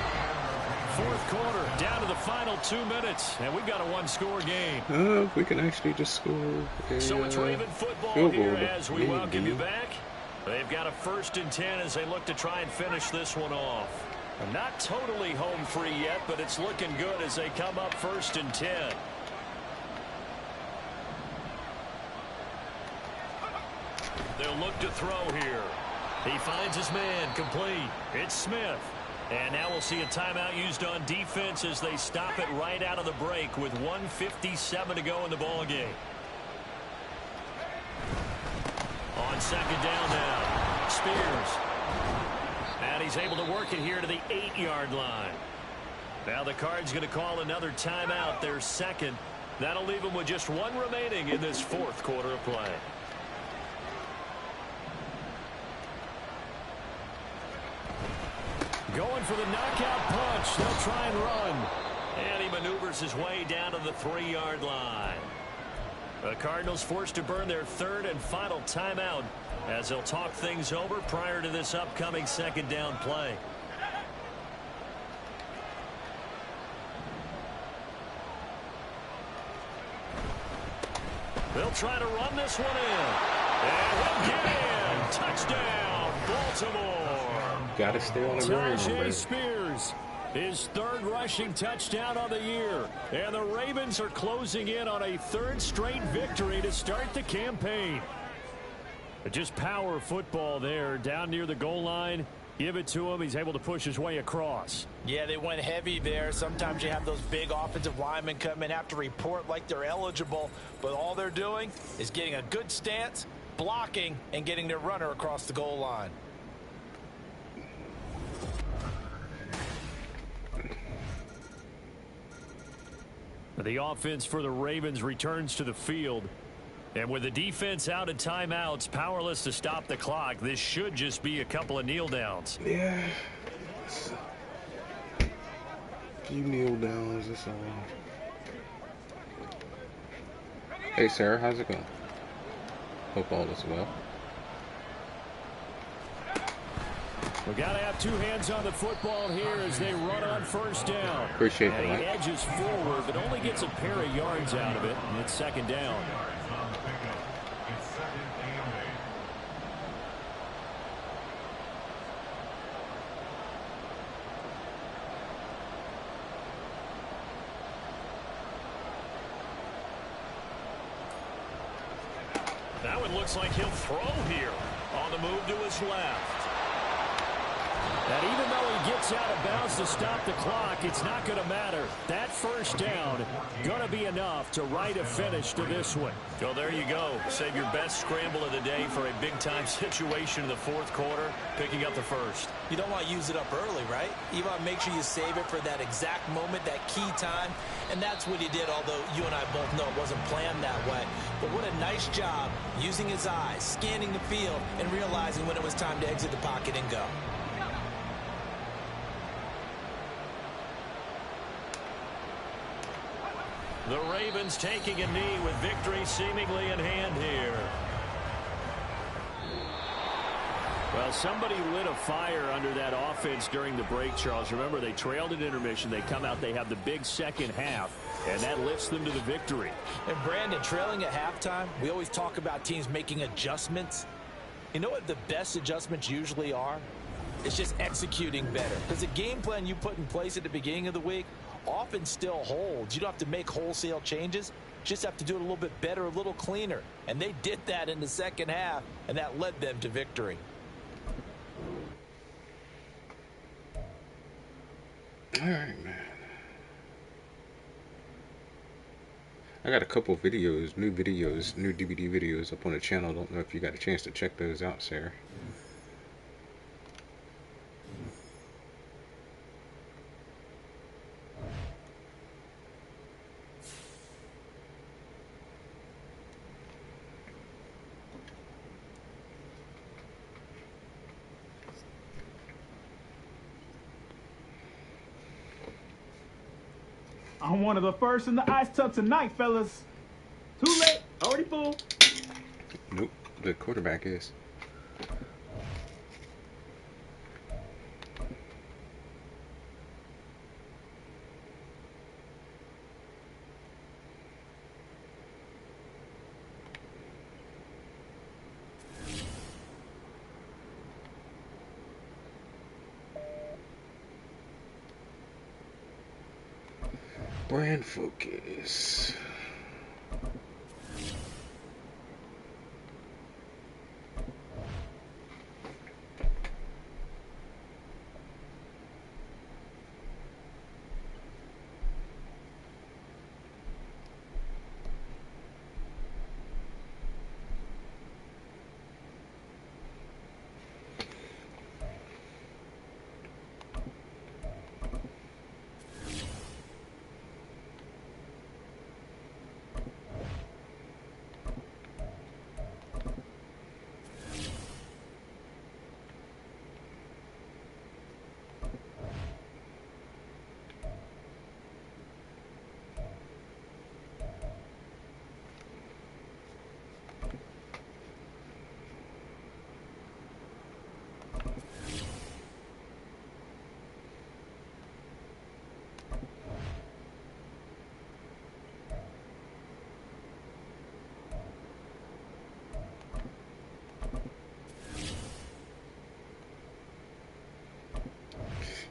[SPEAKER 3] 4th quarter, down to the final 2 minutes, and we've got a 1-score game.
[SPEAKER 1] We can actually just score a
[SPEAKER 3] So it's Raven football
[SPEAKER 1] field
[SPEAKER 3] here
[SPEAKER 1] goal,
[SPEAKER 3] as we welcome you back. They've got a 1st and 10 as they look to try and finish this one off. Not totally home free yet, but it's looking good as they come up 1st and 10. They'll look to throw here. He finds his man complete. It's Smith. And now we'll see a timeout used on defense as they stop it right out of the break with 1:57 to go in the ball game. On second down now, Spears. And he's able to work it here to the 8-yard line. Now the Cards going to call another timeout, their second. That'll leave them with just 1 remaining in this 4th quarter of play. Going for the knockout punch. They'll try and run. And he maneuvers his way down to the 3-yard line. The Cardinals forced to burn their 3rd and final timeout as they'll talk things over prior to this upcoming 2nd down play. They'll try to run this one in. And he'll get in. Touchdown, Baltimore.
[SPEAKER 1] Gotta stay on the ground,
[SPEAKER 3] Tajay
[SPEAKER 1] baby.
[SPEAKER 3] Spears, his 3rd rushing touchdown of the year. And the Ravens are closing in on a 3rd straight victory to start the campaign. Just power football there down near the goal line. Give it to him. He's able to push his way across.
[SPEAKER 4] Yeah, they went heavy there. Sometimes you have those big offensive linemen come in, have to report like they're eligible, but all they're doing is getting a good stance, blocking, and getting their runner across the goal line.
[SPEAKER 3] The offense for the Ravens returns to the field. And with the defense out at timeouts, powerless to stop the clock, this should just be a couple of kneel downs.
[SPEAKER 1] Yeah. Few kneel downs, that's all. Hey, Sarah, how's it going? Hope all is well.
[SPEAKER 3] We've got to have 2 hands on the football here as they run on 1st down.
[SPEAKER 1] Appreciate
[SPEAKER 3] and
[SPEAKER 1] that.
[SPEAKER 3] he edges forward, but only gets a pair of yards out of it, and it's 2nd down. Now it looks like he'll throw here on the move to his left. And even though he gets out of bounds to stop the clock, it's not going to matter. That first down going to be enough to write a finish to this one.
[SPEAKER 8] Well, there you go. Save your best scramble of the day for a big-time situation in the fourth quarter, picking up the first.
[SPEAKER 4] You don't want to use it up early, right? You want to make sure you save it for that exact moment, that key time. And that's what he did, although you and I both know it wasn't planned that way. But what a nice job using his eyes, scanning the field, and realizing when it was time to exit the pocket and go.
[SPEAKER 3] The Ravens taking a knee with victory seemingly in hand here. Well, somebody lit a fire under that offense during the break, Charles. Remember, they trailed at intermission. They come out, they have the big second half, and that lifts them to the victory.
[SPEAKER 4] And, Brandon, trailing at halftime, we always talk about teams making adjustments. You know what the best adjustments usually are? It's just executing better. Because the game plan you put in place at the beginning of the week often still holds. You don't have to make wholesale changes. Just have to do it a little bit better, a little cleaner. And they did that in the second half, and that led them to victory.
[SPEAKER 1] All right, man. I got a couple videos, new DVD videos up on the channel. Don't know if you got a chance to check those out, Sarah.
[SPEAKER 6] I'm one of the first in the ice tub tonight, fellas. Too late. Already full.
[SPEAKER 1] Nope. The quarterback is. Brand focus.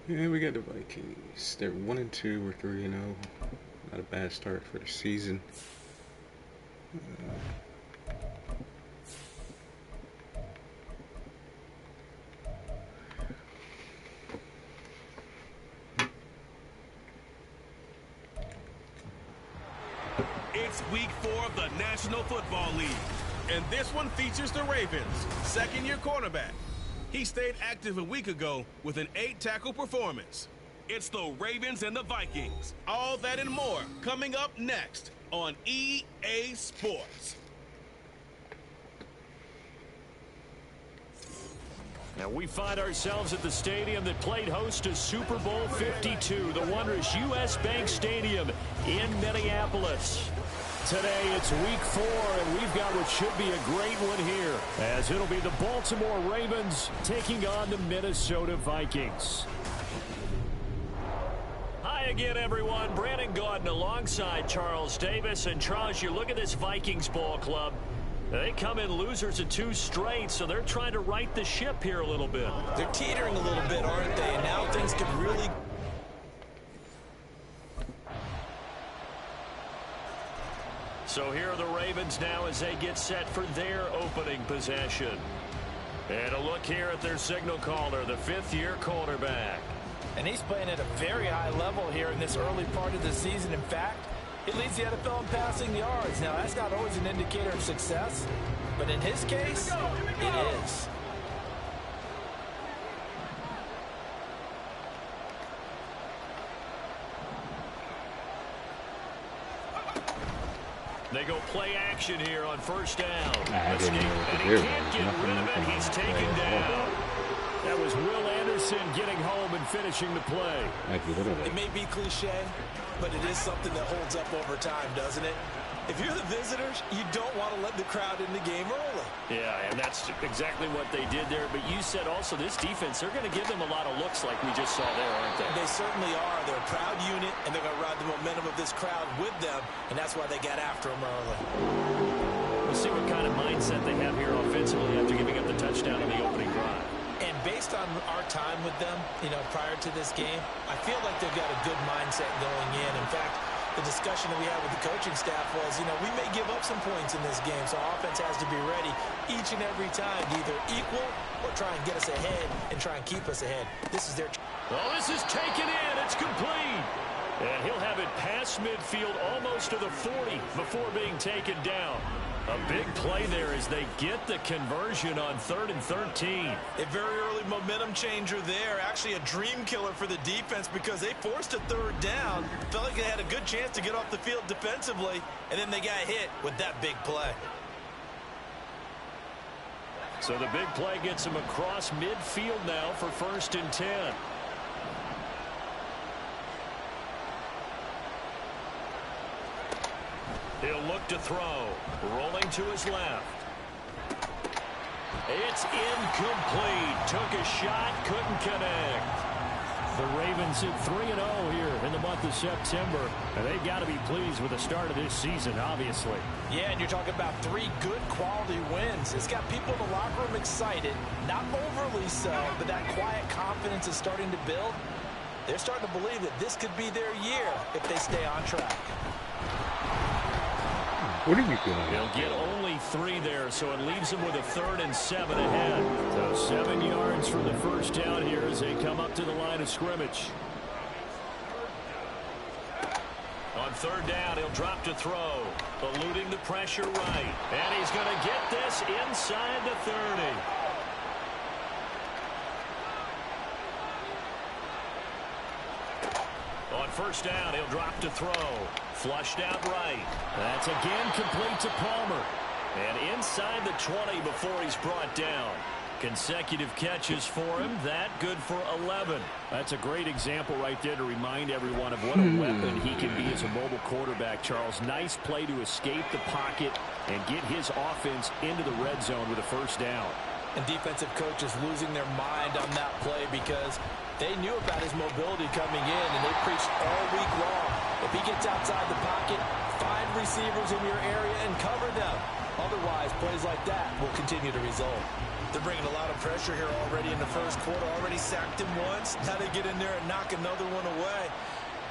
[SPEAKER 1] Yeah, we got the Vikings. They're 1-2 or 3-0. Not a bad start for the season.
[SPEAKER 2] It's week 4 of the National Football League, and this one features the Ravens' second-year cornerback. He stayed active a week ago with an 8-tackle performance. It's the Ravens and the Vikings. All that and more coming up next on EA Sports.
[SPEAKER 3] Now we find ourselves at the stadium that played host to Super Bowl 52, the wondrous U.S. Bank Stadium in Minneapolis. Today it's week 4, and we've got what should be a great one here, as it'll be the Baltimore Ravens taking on the Minnesota Vikings. Hi again, everyone. Brandon Gaudin alongside Charles Davis. And Charles, you look at this Vikings ball club. They come in losers of 2 straight, so they're trying to right the ship here a little bit.
[SPEAKER 4] They're teetering a little bit, aren't they? And now things could really...
[SPEAKER 3] So here are the Ravens now as they get set for their opening possession. And a look here at their signal caller, the fifth-year quarterback.
[SPEAKER 4] And he's playing at a very high level here in this early part of the season. In fact, he leads the NFL in passing yards. Now, that's not always an indicator of success, but in his case, it is.
[SPEAKER 3] They go play action here on first down.
[SPEAKER 1] I didn't know what
[SPEAKER 3] And
[SPEAKER 1] to
[SPEAKER 3] he
[SPEAKER 1] do.
[SPEAKER 3] can't
[SPEAKER 1] There's
[SPEAKER 3] get
[SPEAKER 1] nothing
[SPEAKER 3] rid of
[SPEAKER 1] I
[SPEAKER 3] it.
[SPEAKER 1] can
[SPEAKER 3] He's
[SPEAKER 1] play
[SPEAKER 3] taken
[SPEAKER 1] at all.
[SPEAKER 3] down. That was Will Anderson getting home and finishing the play.
[SPEAKER 1] Like literally.
[SPEAKER 9] It may be cliche, but it is something that holds up over time, doesn't it? If you're the visitors, you don't want to let the crowd in the game early.
[SPEAKER 3] Yeah, and that's exactly what they did there. But you said also this defense, they're going to give them a lot of looks like we just saw there, aren't they?
[SPEAKER 9] They certainly are. They're a proud unit, and they're going to ride the momentum of this crowd with them, and that's why they got after them early.
[SPEAKER 3] We'll see what kind of mindset they have here offensively after giving up the touchdown on the opening drive.
[SPEAKER 4] And based on our time with them, prior to this game, I feel like they've got a good mindset going in. In fact, the discussion that we had with the coaching staff was, we may give up some points in this game, so offense has to be ready each and every time to either equal or try and get us ahead and try and keep us ahead. This is their...
[SPEAKER 3] Well, this is taken in. It's complete. And he'll have it past midfield almost to the 40 before being taken down. A big play there as they get the conversion on 3rd and 13.
[SPEAKER 9] A very early momentum changer there. Actually a dream killer for the defense because they forced a 3rd down. Felt like they had a good chance to get off the field defensively, and then they got hit with that big play.
[SPEAKER 3] So the big play gets them across midfield now for 1st and 10. He'll look to throw. Rolling to his left. It's incomplete. Took a shot, couldn't connect. The Ravens hit 3-0 here in the month of September. And they've got to be pleased with the start of this season, obviously.
[SPEAKER 4] Yeah, and you're talking about 3 good quality wins. It's got people in the locker room excited. Not overly so, but that quiet confidence is starting to build. They're starting to believe that this could be their year if they stay on track.
[SPEAKER 1] What are you doing?
[SPEAKER 3] They'll get only 3 there, so it leaves them with a 3rd and 7 ahead. So 7 yards for the first down here as they come up to the line of scrimmage. On 3rd down, he'll drop to throw, eluding the pressure right. And he's going to get this inside the 30. On 1st down, he'll drop to throw. Flushed out right. That's again complete to Palmer. And inside the 20 before he's brought down. Consecutive catches for him. That good for 11. That's a great example right there to remind everyone of what a weapon he can be as a mobile quarterback, Charles. Nice play to escape the pocket and get his offense into the red zone with a 1st down.
[SPEAKER 4] And defensive coaches losing their mind on that play because they knew about his mobility coming in, and they preached all week long. If he gets outside the pocket, find receivers in your area and cover them. Otherwise, plays like that will continue to result.
[SPEAKER 9] They're bringing a lot of pressure here already in the first quarter. Already sacked him once. Now they get in there and knock another one away.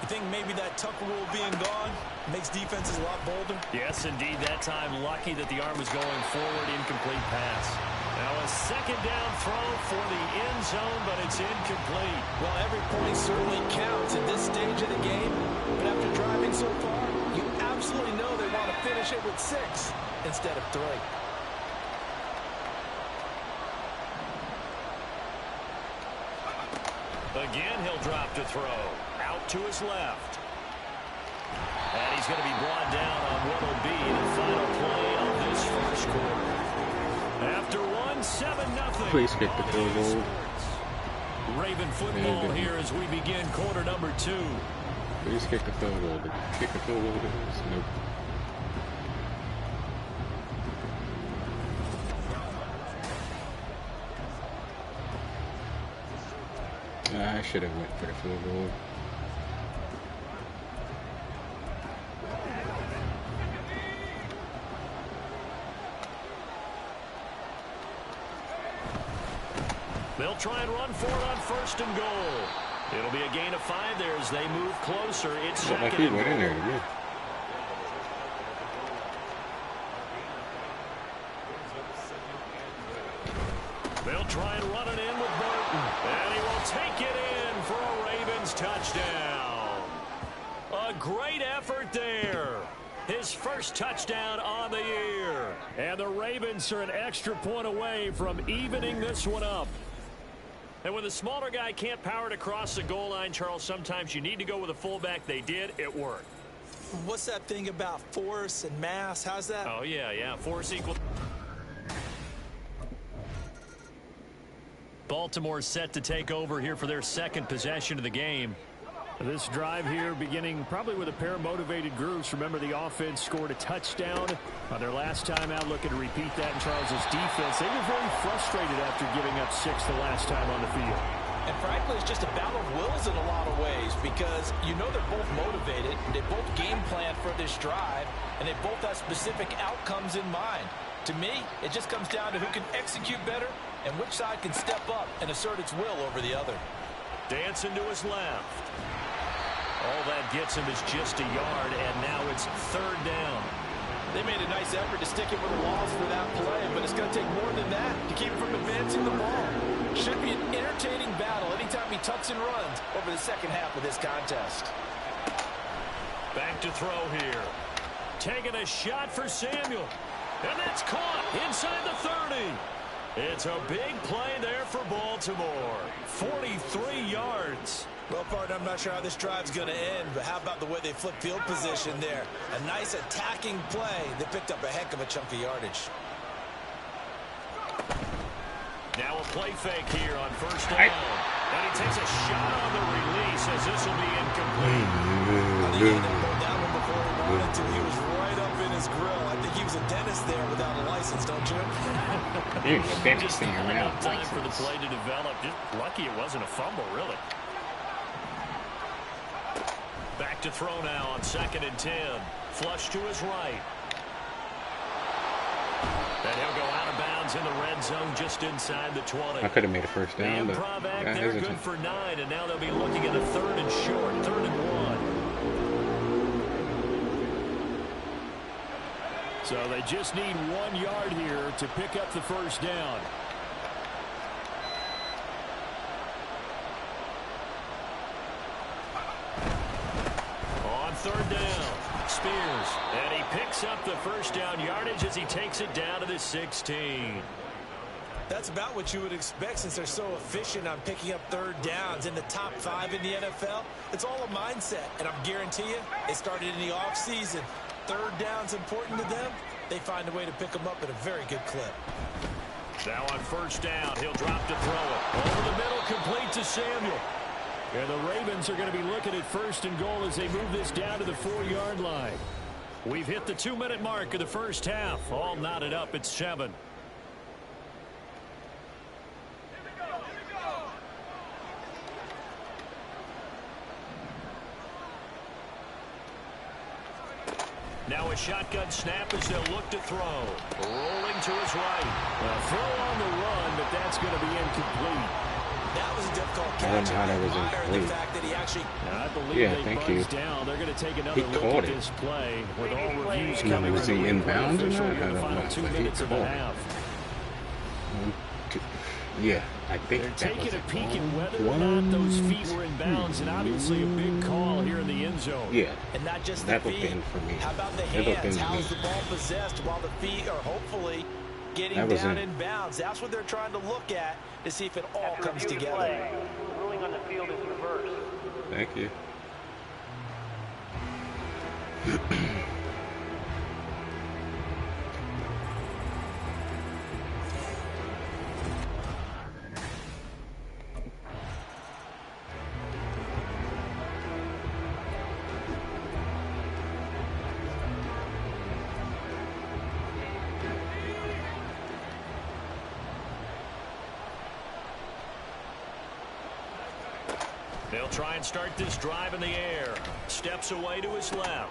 [SPEAKER 9] You think maybe that Tucker rule being gone makes defenses a lot bolder?
[SPEAKER 3] Yes, indeed. That time, lucky that the arm was going forward. Incomplete pass. Now a 2nd down throw for the end zone, but it's incomplete.
[SPEAKER 4] Well, every point certainly counts at this stage of the game. But after driving so far, you absolutely know they want to finish it with 6 instead of 3.
[SPEAKER 3] Again, he'll drop to throw. Out to his left. And he's going to be brought down on what will be the final play of this first quarter. After 7-0.
[SPEAKER 1] Please kick the field goal.
[SPEAKER 3] Raven football here as we begin quarter number 2.
[SPEAKER 1] Please kick the field goal. Kick the field goal. Nope. I should have went for the field goal.
[SPEAKER 3] They'll try and run for it on 1st and goal. It'll be a gain of 5 there as they move closer. It's
[SPEAKER 1] Looked like he went in there to me.
[SPEAKER 3] try and run it in with Burton. And he will take it in for a Ravens touchdown. A great effort there. His first touchdown on the year. And the Ravens are an extra point away from evening this one up. And when the smaller guy can't power it across the goal line, Charles, sometimes you need to go with a fullback. They did. It worked.
[SPEAKER 9] What's that thing about force and mass? How's that?
[SPEAKER 3] Oh, yeah. Force equal. Baltimore set to take over here for their second possession of the game. This drive here beginning probably with a pair of motivated groups. Remember, the offense scored a touchdown on their last time out, looking to repeat that in Charles's defense. They were very frustrated after giving up 6 the last time on the field.
[SPEAKER 4] And frankly, it's just a battle of wills in a lot of ways because you know they're both motivated. They both game plan for this drive, and they both have specific outcomes in mind. To me, it just comes down to who can execute better and which side can step up and assert its will over the other.
[SPEAKER 3] Dancing to his left. All that gets him is just a yard, and now it's 3rd down.
[SPEAKER 4] They made a nice effort to stick him with a loss for that play, but it's going to take more than that to keep him from advancing the ball. Should be an entertaining battle anytime he tucks and runs over the second half of this contest.
[SPEAKER 3] Back to throw here. Taking a shot for Samuel. And that's caught inside the 30. It's a big play there for Baltimore. 43 yards.
[SPEAKER 9] Well, partner, I'm not sure how this drive's going to end, but how about the way they flip field position there? A nice attacking play. They picked up a heck of a chunk of yardage.
[SPEAKER 3] Now a play fake here on 1st down. And he takes a shot on the release as this will be incomplete.
[SPEAKER 9] I think he had to pull that one before he wanted to. He was right up in his grill. I think he was a dentist there without a license, don't you?
[SPEAKER 1] Dude, the dentist thing
[SPEAKER 3] Not
[SPEAKER 1] around.
[SPEAKER 3] enough time for the play to develop. Just lucky it wasn't a fumble, really. Back to throw now on 2nd and 10. Flush to his right. And he'll go out of bounds in the red zone just inside the 20.
[SPEAKER 1] I could have made a 1st down, but
[SPEAKER 3] Improv back
[SPEAKER 1] got
[SPEAKER 3] there, good
[SPEAKER 1] hesitant.
[SPEAKER 3] for 9, and now they'll be looking at a 3rd and short, 3rd and 1. So they just need 1 yard here to pick up the 1st down. On 3rd down, Spears, and he picks up the 1st down yardage as he takes it down to the 16.
[SPEAKER 9] That's about what you would expect since they're so efficient on picking up 3rd downs in the top 5 in the NFL. It's all a mindset, and I'm guarantee you, it started in the offseason. 3rd down's important to them. They find a way to pick them up at a very good clip.
[SPEAKER 3] Now on 1st down, he'll drop to throw it. Over the middle, complete to Samuel. And the Ravens are going to be looking at 1st and goal as they move this down to the 4-yard line. We've hit the 2-minute mark of the 1st half. All knotted up at 7. Now a shotgun snap as they'll look to throw. Rolling to his right. A throw on the run, but that's going to be incomplete.
[SPEAKER 9] That was a difficult
[SPEAKER 1] I
[SPEAKER 9] catch.
[SPEAKER 1] don't know how that was incomplete.
[SPEAKER 9] The fact that he actually...
[SPEAKER 3] I believe
[SPEAKER 1] Yeah,
[SPEAKER 3] they
[SPEAKER 1] thank
[SPEAKER 3] buzzed
[SPEAKER 1] you.
[SPEAKER 3] down. They're going to take another
[SPEAKER 1] He
[SPEAKER 3] look
[SPEAKER 1] caught
[SPEAKER 3] at
[SPEAKER 1] it.
[SPEAKER 3] this play with all reviews
[SPEAKER 1] And then
[SPEAKER 3] coming
[SPEAKER 1] was he
[SPEAKER 3] from the
[SPEAKER 1] inbounds or
[SPEAKER 3] official
[SPEAKER 1] not?
[SPEAKER 3] here
[SPEAKER 1] I
[SPEAKER 3] in the
[SPEAKER 1] don't
[SPEAKER 3] final
[SPEAKER 1] know,
[SPEAKER 3] 2
[SPEAKER 1] but he
[SPEAKER 3] minutes of the
[SPEAKER 1] caught it.
[SPEAKER 3] half.
[SPEAKER 1] Yeah, I think
[SPEAKER 3] They're
[SPEAKER 1] that
[SPEAKER 3] taking
[SPEAKER 1] was
[SPEAKER 3] a peek at whether or not those feet were in bounds, and obviously a big call here in the end zone.
[SPEAKER 1] Yeah,
[SPEAKER 9] And not just the
[SPEAKER 1] that looked
[SPEAKER 9] feet.
[SPEAKER 1] in for me.
[SPEAKER 9] How about the
[SPEAKER 1] That looked in
[SPEAKER 9] hands?
[SPEAKER 1] to
[SPEAKER 9] How's
[SPEAKER 1] me.
[SPEAKER 9] the ball possessed while the feet are hopefully getting
[SPEAKER 1] That was
[SPEAKER 9] down
[SPEAKER 1] in.
[SPEAKER 9] in bounds? That's what they're trying to look at to see if it all
[SPEAKER 5] After
[SPEAKER 9] comes
[SPEAKER 5] review of the
[SPEAKER 9] together.
[SPEAKER 5] play, the ruling on the field is reversed.
[SPEAKER 1] Thank you.
[SPEAKER 3] They'll try and start this drive in the air. Steps away to his left.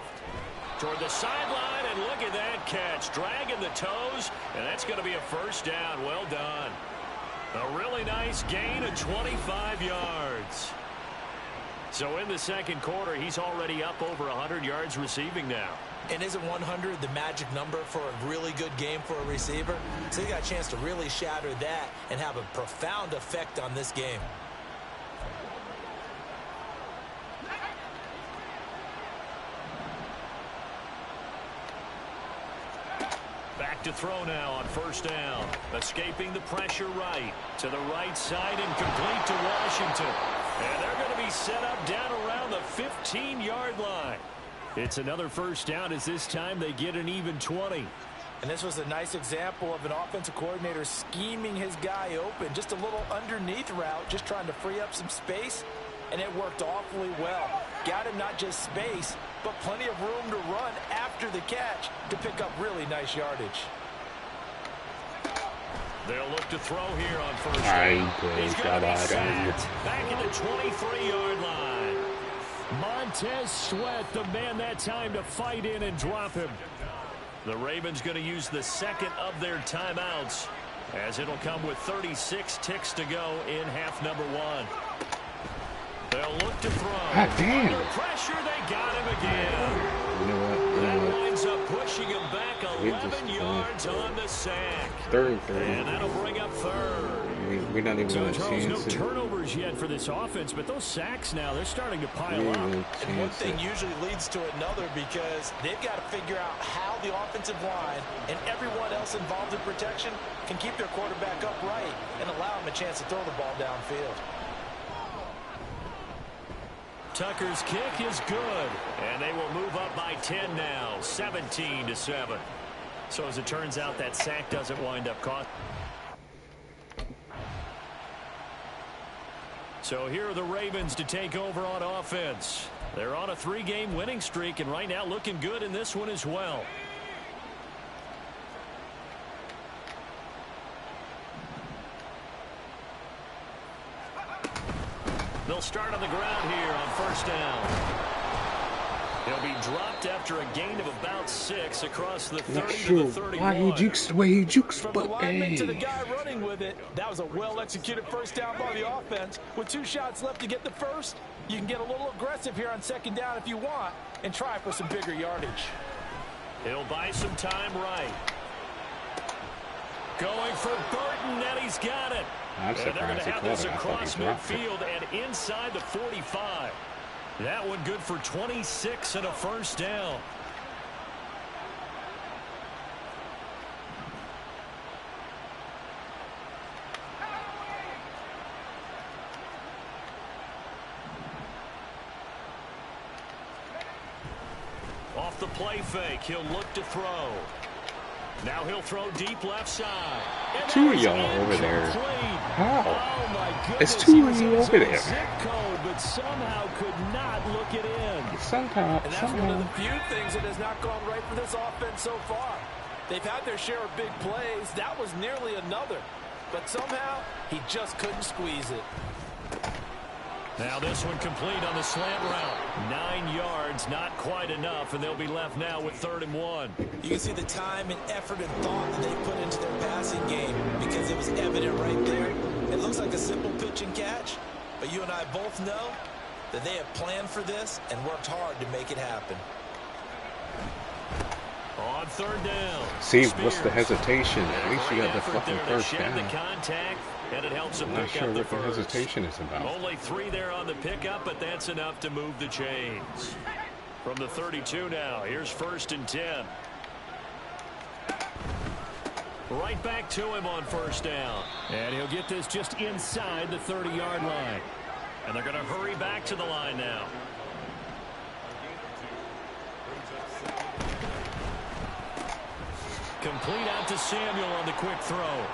[SPEAKER 3] Toward the sideline, and look at that catch. Dragging the toes, and that's going to be a 1st down. Well done. A really nice gain of 25 yards. So in the 2nd quarter, he's already up over 100 yards receiving now.
[SPEAKER 9] And isn't 100 the magic number for a really good game for a receiver? So he got a chance to really shatter that and have a profound effect on this game.
[SPEAKER 3] Back to throw now on first down. Escaping the pressure right. To the right side and complete to Washington. And they're going to be set up down around the 15-yard line. It's another first down as this time they get an even 20.
[SPEAKER 9] And this was a nice example of an offensive coordinator scheming his guy open. Just a little underneath route, just trying to free up some space. And it worked awfully well. Got him not just space, but plenty of room to run after the catch to pick up really nice yardage.
[SPEAKER 3] They'll look to throw here on first down. He's going to be sacked back at the 23-yard line. Montez Sweat, the man that time to fight in and drop him. The Ravens going to use the second of their timeouts as it'll come with 36 ticks to go in half number one. They'll look to throw.
[SPEAKER 1] God damn.
[SPEAKER 3] Under pressure, they got him again.
[SPEAKER 1] You know what?
[SPEAKER 3] That winds up pushing him back 11 yards on the sack.
[SPEAKER 1] Third and 30.
[SPEAKER 3] And that'll bring up third.
[SPEAKER 1] We're not even going to
[SPEAKER 3] Charles, no
[SPEAKER 1] chance it.
[SPEAKER 3] turnovers yet for this offense, but those sacks now, they're starting to pile up.
[SPEAKER 9] And one thing usually leads to another because they've got to figure out how the offensive line and everyone else involved in protection can keep their quarterback upright and allow him a chance to throw the ball downfield.
[SPEAKER 3] Tucker's kick is good, and they will move up by 10 now, 17-7. So as it turns out, that sack doesn't wind up caught. So here are the Ravens to take over on offense. They're on a 3-game winning streak, and right now looking good in this one as well. They'll start on the ground here on first down. He'll be dropped after a gain of about 6 across the 30 to the 31.
[SPEAKER 1] Why he jukes the way he jukes,
[SPEAKER 9] From
[SPEAKER 1] but
[SPEAKER 9] the lineman
[SPEAKER 1] hey.
[SPEAKER 9] to the guy running with it, that was a well-executed first down by the offense. With 2 shots left to get the first, you can get a little aggressive here on second down if you want and try for some bigger yardage.
[SPEAKER 3] He'll buy some time right. Going for Burton, and he's got it.
[SPEAKER 1] I'm
[SPEAKER 3] and they're going to
[SPEAKER 1] surprised he
[SPEAKER 3] have
[SPEAKER 1] caught
[SPEAKER 3] this
[SPEAKER 1] it. I thought
[SPEAKER 3] across
[SPEAKER 1] he dropped it.
[SPEAKER 3] midfield and inside the 45. That one good for 26 and a first down. Off the play fake, he'll look to throw. Now he'll throw deep left side.
[SPEAKER 1] 2 of y'all over there. How?
[SPEAKER 3] Oh my goodness.
[SPEAKER 1] It's 2 of you over there.
[SPEAKER 3] Zip code, but somehow could not look it in.
[SPEAKER 1] Somehow.
[SPEAKER 9] And that's one of the few things that has not gone right for this offense so far. They've had their share of big plays. That was nearly another. But somehow, he just couldn't squeeze it.
[SPEAKER 3] Now this one complete on the slant route. 9 yards, not quite enough, and they'll be left now with 3rd and 1.
[SPEAKER 9] You can see the time and effort and thought that they put into their passing game because it was evident right there. It looks like a simple pitch and catch, but you and I both know that they have planned for this and worked hard to make it happen.
[SPEAKER 3] On 3rd down.
[SPEAKER 1] See,
[SPEAKER 3] Spears.
[SPEAKER 1] what's the hesitation? At least you got the
[SPEAKER 3] Effort
[SPEAKER 1] fucking
[SPEAKER 3] there to
[SPEAKER 1] first
[SPEAKER 3] shed
[SPEAKER 1] down.
[SPEAKER 3] the contact, and it helps them
[SPEAKER 1] I'm not
[SPEAKER 3] pick
[SPEAKER 1] sure
[SPEAKER 3] up the
[SPEAKER 1] what the
[SPEAKER 3] first.
[SPEAKER 1] hesitation is about.
[SPEAKER 3] Only 3 there on the pickup, but that's enough to move the chains. From the 32 now, here's 1st and 10. Right back to him on 1st down. And he'll get this just inside the 30-yard line. And they're going to hurry back to the line now. Complete out to Samuel on the quick throw.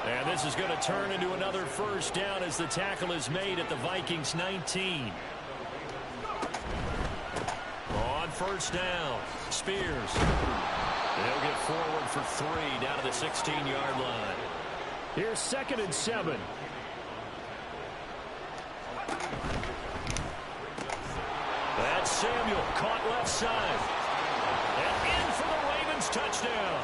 [SPEAKER 3] And this is going to turn into another first down as the tackle is made at the Vikings 19. On 1st down, Spears. He'll get forward for 3 down to the 16-yard line. Here's 2nd and 7. That's Samuel, caught left side. And in for the Ravens touchdown.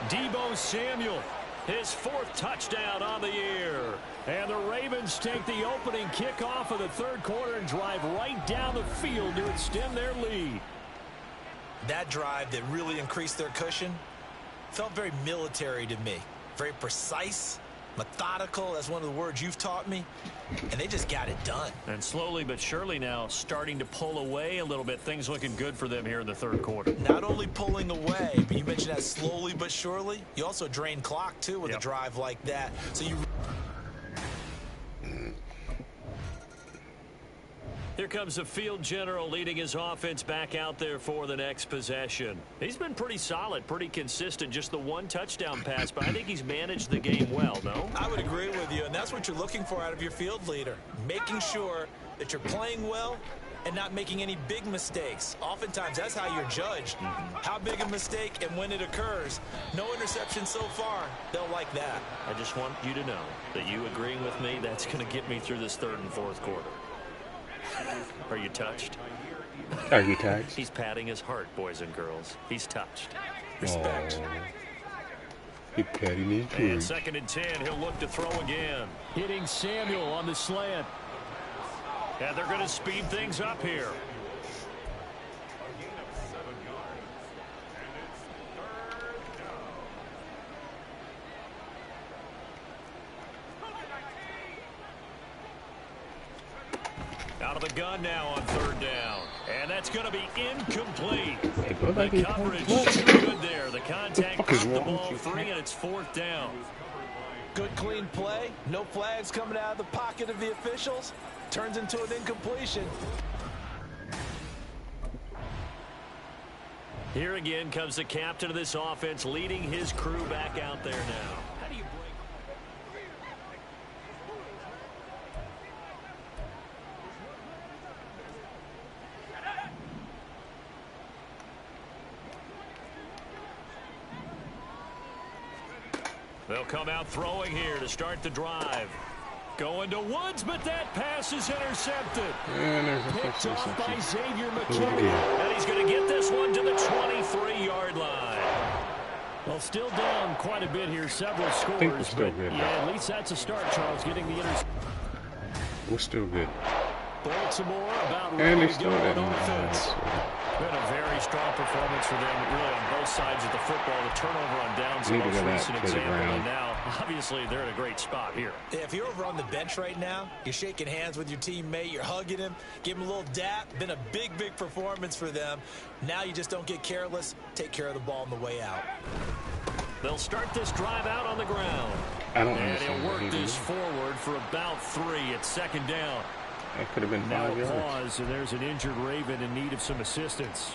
[SPEAKER 3] Deebo Samuel, his 4th touchdown on the year. And the Ravens take the opening kickoff of the 3rd quarter and drive right down the field to extend their lead.
[SPEAKER 9] That drive that really increased their cushion felt very military to me. Very precise, methodical. That's one of the words you've taught me. And they just got it done.
[SPEAKER 3] And slowly but surely now starting to pull away a little bit. Things looking good for them here in the third quarter.
[SPEAKER 9] Not only pulling away, but you mentioned that slowly but surely. You also drain clock, too, with a drive like that. So you...
[SPEAKER 3] Here comes the field general leading his offense back out there for the next possession. He's been pretty solid, pretty consistent. Just the one touchdown pass, but I think he's managed the game well, no?
[SPEAKER 9] I would agree with you, and that's what you're looking for out of your field leader. Making sure that you're playing well and not making any big mistakes. Oftentimes, that's how you're judged. How big a mistake and when it occurs. No interception so far. They'll like that.
[SPEAKER 3] I just want you to know that you agreeing with me, that's going to get me through this third and fourth quarter. Are you touched?
[SPEAKER 1] Are you touched?
[SPEAKER 3] He's patting his heart, boys and girls. He's touched.
[SPEAKER 9] Respect.
[SPEAKER 1] He patting his
[SPEAKER 3] And
[SPEAKER 1] heart.
[SPEAKER 3] 2nd and 10, he'll look to throw again. Hitting Samuel on the slant. And they're going to speed things up here. Out of the gun now on 3rd down. And that's going to be incomplete. The coverage too good there. The contact got the ball free, and it's 4th down.
[SPEAKER 9] Good, clean play. No flags coming out of the pocket of the officials. Turns into an incompletion.
[SPEAKER 3] Here again comes the captain of this offense leading his crew back out there now. They'll come out throwing here to start the drive. Going to Woods, but that pass is intercepted. Picked off by Xavier McKinney. And he's going to get this one to the 23-yard line. Well, still down quite a bit here, several scores. But yeah, at least that's a start, Charles, getting the interception.
[SPEAKER 1] We're still good.
[SPEAKER 3] Baltimore about
[SPEAKER 1] And
[SPEAKER 3] ready
[SPEAKER 1] they
[SPEAKER 3] to
[SPEAKER 1] still
[SPEAKER 3] go on
[SPEAKER 1] didn't.
[SPEAKER 3] offense. Been a very strong performance for them, really, on both sides of the football. The turnover on downs, the most recent example, and now, obviously, they're in a great spot here.
[SPEAKER 9] Yeah, if you're over on the bench right now, you're shaking hands with your teammate, you're hugging him, give him a little dap. Been a big, big performance for them. Now you just don't get careless. Take care of the ball on the way out.
[SPEAKER 3] They'll start this drive out on the ground. And he'll work this forward for about 3. It's 2nd down.
[SPEAKER 1] That could have been 5 yards.
[SPEAKER 3] Pause, and there's an injured Raven in need of some assistance.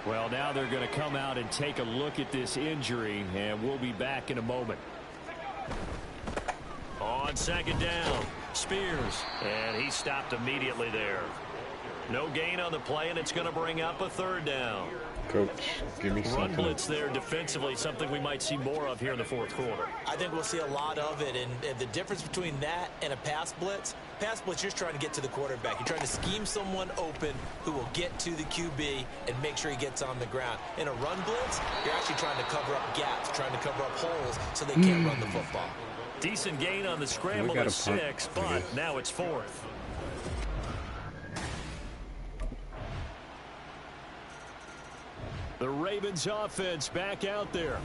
[SPEAKER 3] Well, now they're going to come out and take a look at this injury, and we'll be back in a moment. On 2nd down, Spears, and he stopped immediately there. No gain on the play, and it's going to bring up a 3rd down.
[SPEAKER 1] Coach, give me
[SPEAKER 3] Run
[SPEAKER 1] something.
[SPEAKER 3] blitz there defensively, something we might see more of here in the 4th quarter.
[SPEAKER 9] I think we'll see a lot of it, and the difference between that and a pass blitz, you're just trying to get to the quarterback. You're trying to scheme someone open who will get to the QB and make sure he gets on the ground. In a run blitz, you're actually trying to cover up gaps, trying to cover up holes so they can't run the football.
[SPEAKER 3] Decent gain on the scramble to 6, but now it's 4th. The Ravens offense back out there.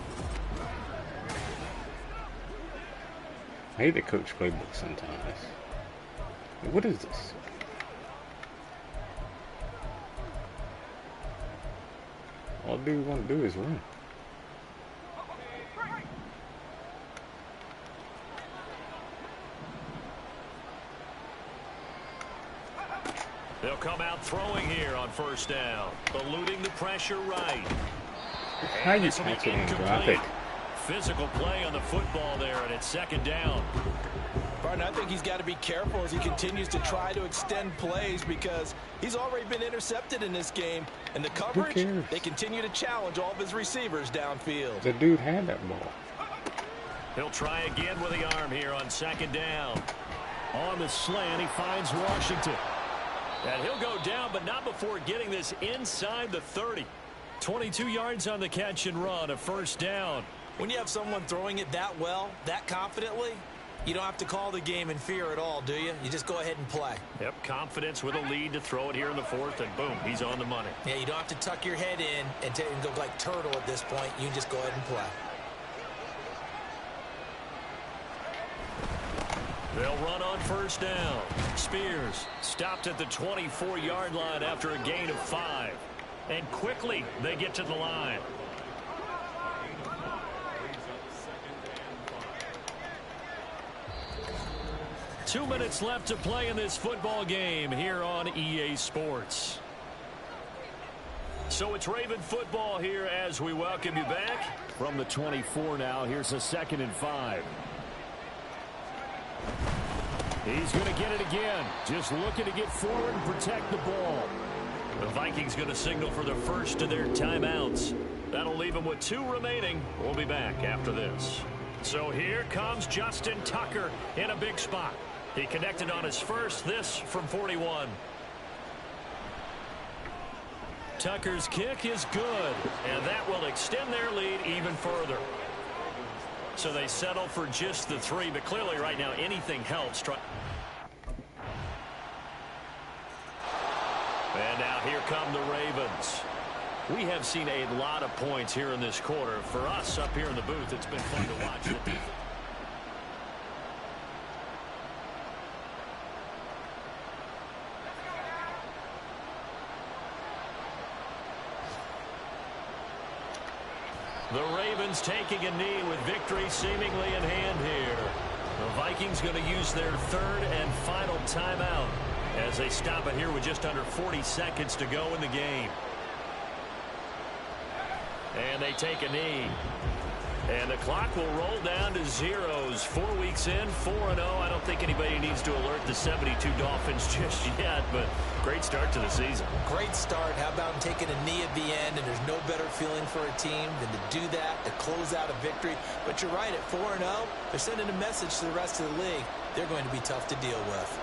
[SPEAKER 1] I hate the coach playbook sometimes. What is this? All dude want to do is win.
[SPEAKER 3] They'll come out throwing here on 1st down. Eluding the pressure right.
[SPEAKER 1] How you catch it and drop it?
[SPEAKER 3] Physical play on the football there, and it's 2nd down.
[SPEAKER 9] Barton, I think he's got to be careful as he continues to try to extend plays because he's already been intercepted in this game. And the coverage, they continue to challenge all of his receivers downfield.
[SPEAKER 1] The dude had that ball.
[SPEAKER 3] He'll try again with the arm here on 2nd down. On the slant, he finds Washington. And he'll go down, but not before getting this inside the 30. 22 yards on the catch and run, a 1st down.
[SPEAKER 9] When you have someone throwing it that well, that confidently, You don't have to call the game in fear at all, do you? You just go ahead and play.
[SPEAKER 3] Yep, confidence with a lead to throw it here in the fourth, and boom, he's on the money.
[SPEAKER 9] Yeah, you don't have to tuck your head in and go like turtle at this point. You just go ahead and play.
[SPEAKER 3] They'll run on first down. Spears stopped at the 24-yard line after a gain of 5. And quickly they get to the line. Two minutes left to play in this football game here on EA Sports. So it's Raven football here as we welcome you back. From the 24 now, here's a 2nd and 5. He's going to get it again. Just looking to get forward and protect the ball. The Vikings going to signal for the first of their timeouts. That'll leave them with 2 remaining. We'll be back after this. So here comes Justin Tucker in a big spot. He connected on his first, this from 41. Tucker's kick is good, and that will extend their lead even further. So they settle for just the 3, but clearly right now anything helps. And now here come the Ravens. We have seen a lot of points here in this quarter. For us up here in the booth, it's been fun to watch. The Ravens taking a knee with victory seemingly in hand here. The Vikings going to use their 3rd and final timeout as they stop it here with just under 40 seconds to go in the game. And they take a knee. And the clock will roll down to zeros. 4 weeks in, 4-0. I don't think anybody needs to alert the 72 Dolphins just yet, but great start to the season.
[SPEAKER 9] Great start. How about taking a knee at the end? And there's no better feeling for a team than to do that, to close out a victory. But you're right, at 4-0, they're sending a message to the rest of the league. They're going to be tough to deal with.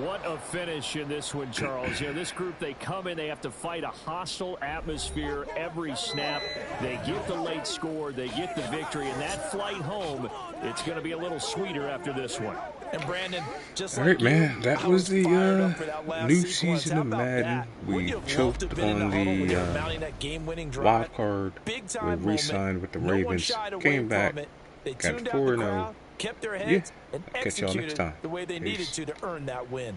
[SPEAKER 3] What a finish in this one, Charles. You know, this group, they come in, they have to fight a hostile atmosphere every snap. They get the late score, they get the victory, and that flight home, it's going to be a little sweeter after this one.
[SPEAKER 9] And Brandon, just
[SPEAKER 1] all right, man, that was the new season of Madden. We choked on the wild card. We re-signed with the Ravens, came back, got 4-0.
[SPEAKER 9] Kept their heads and
[SPEAKER 1] catch y'all next
[SPEAKER 9] executed
[SPEAKER 1] time.
[SPEAKER 9] the way they needed
[SPEAKER 1] Peace.
[SPEAKER 9] to earn that win.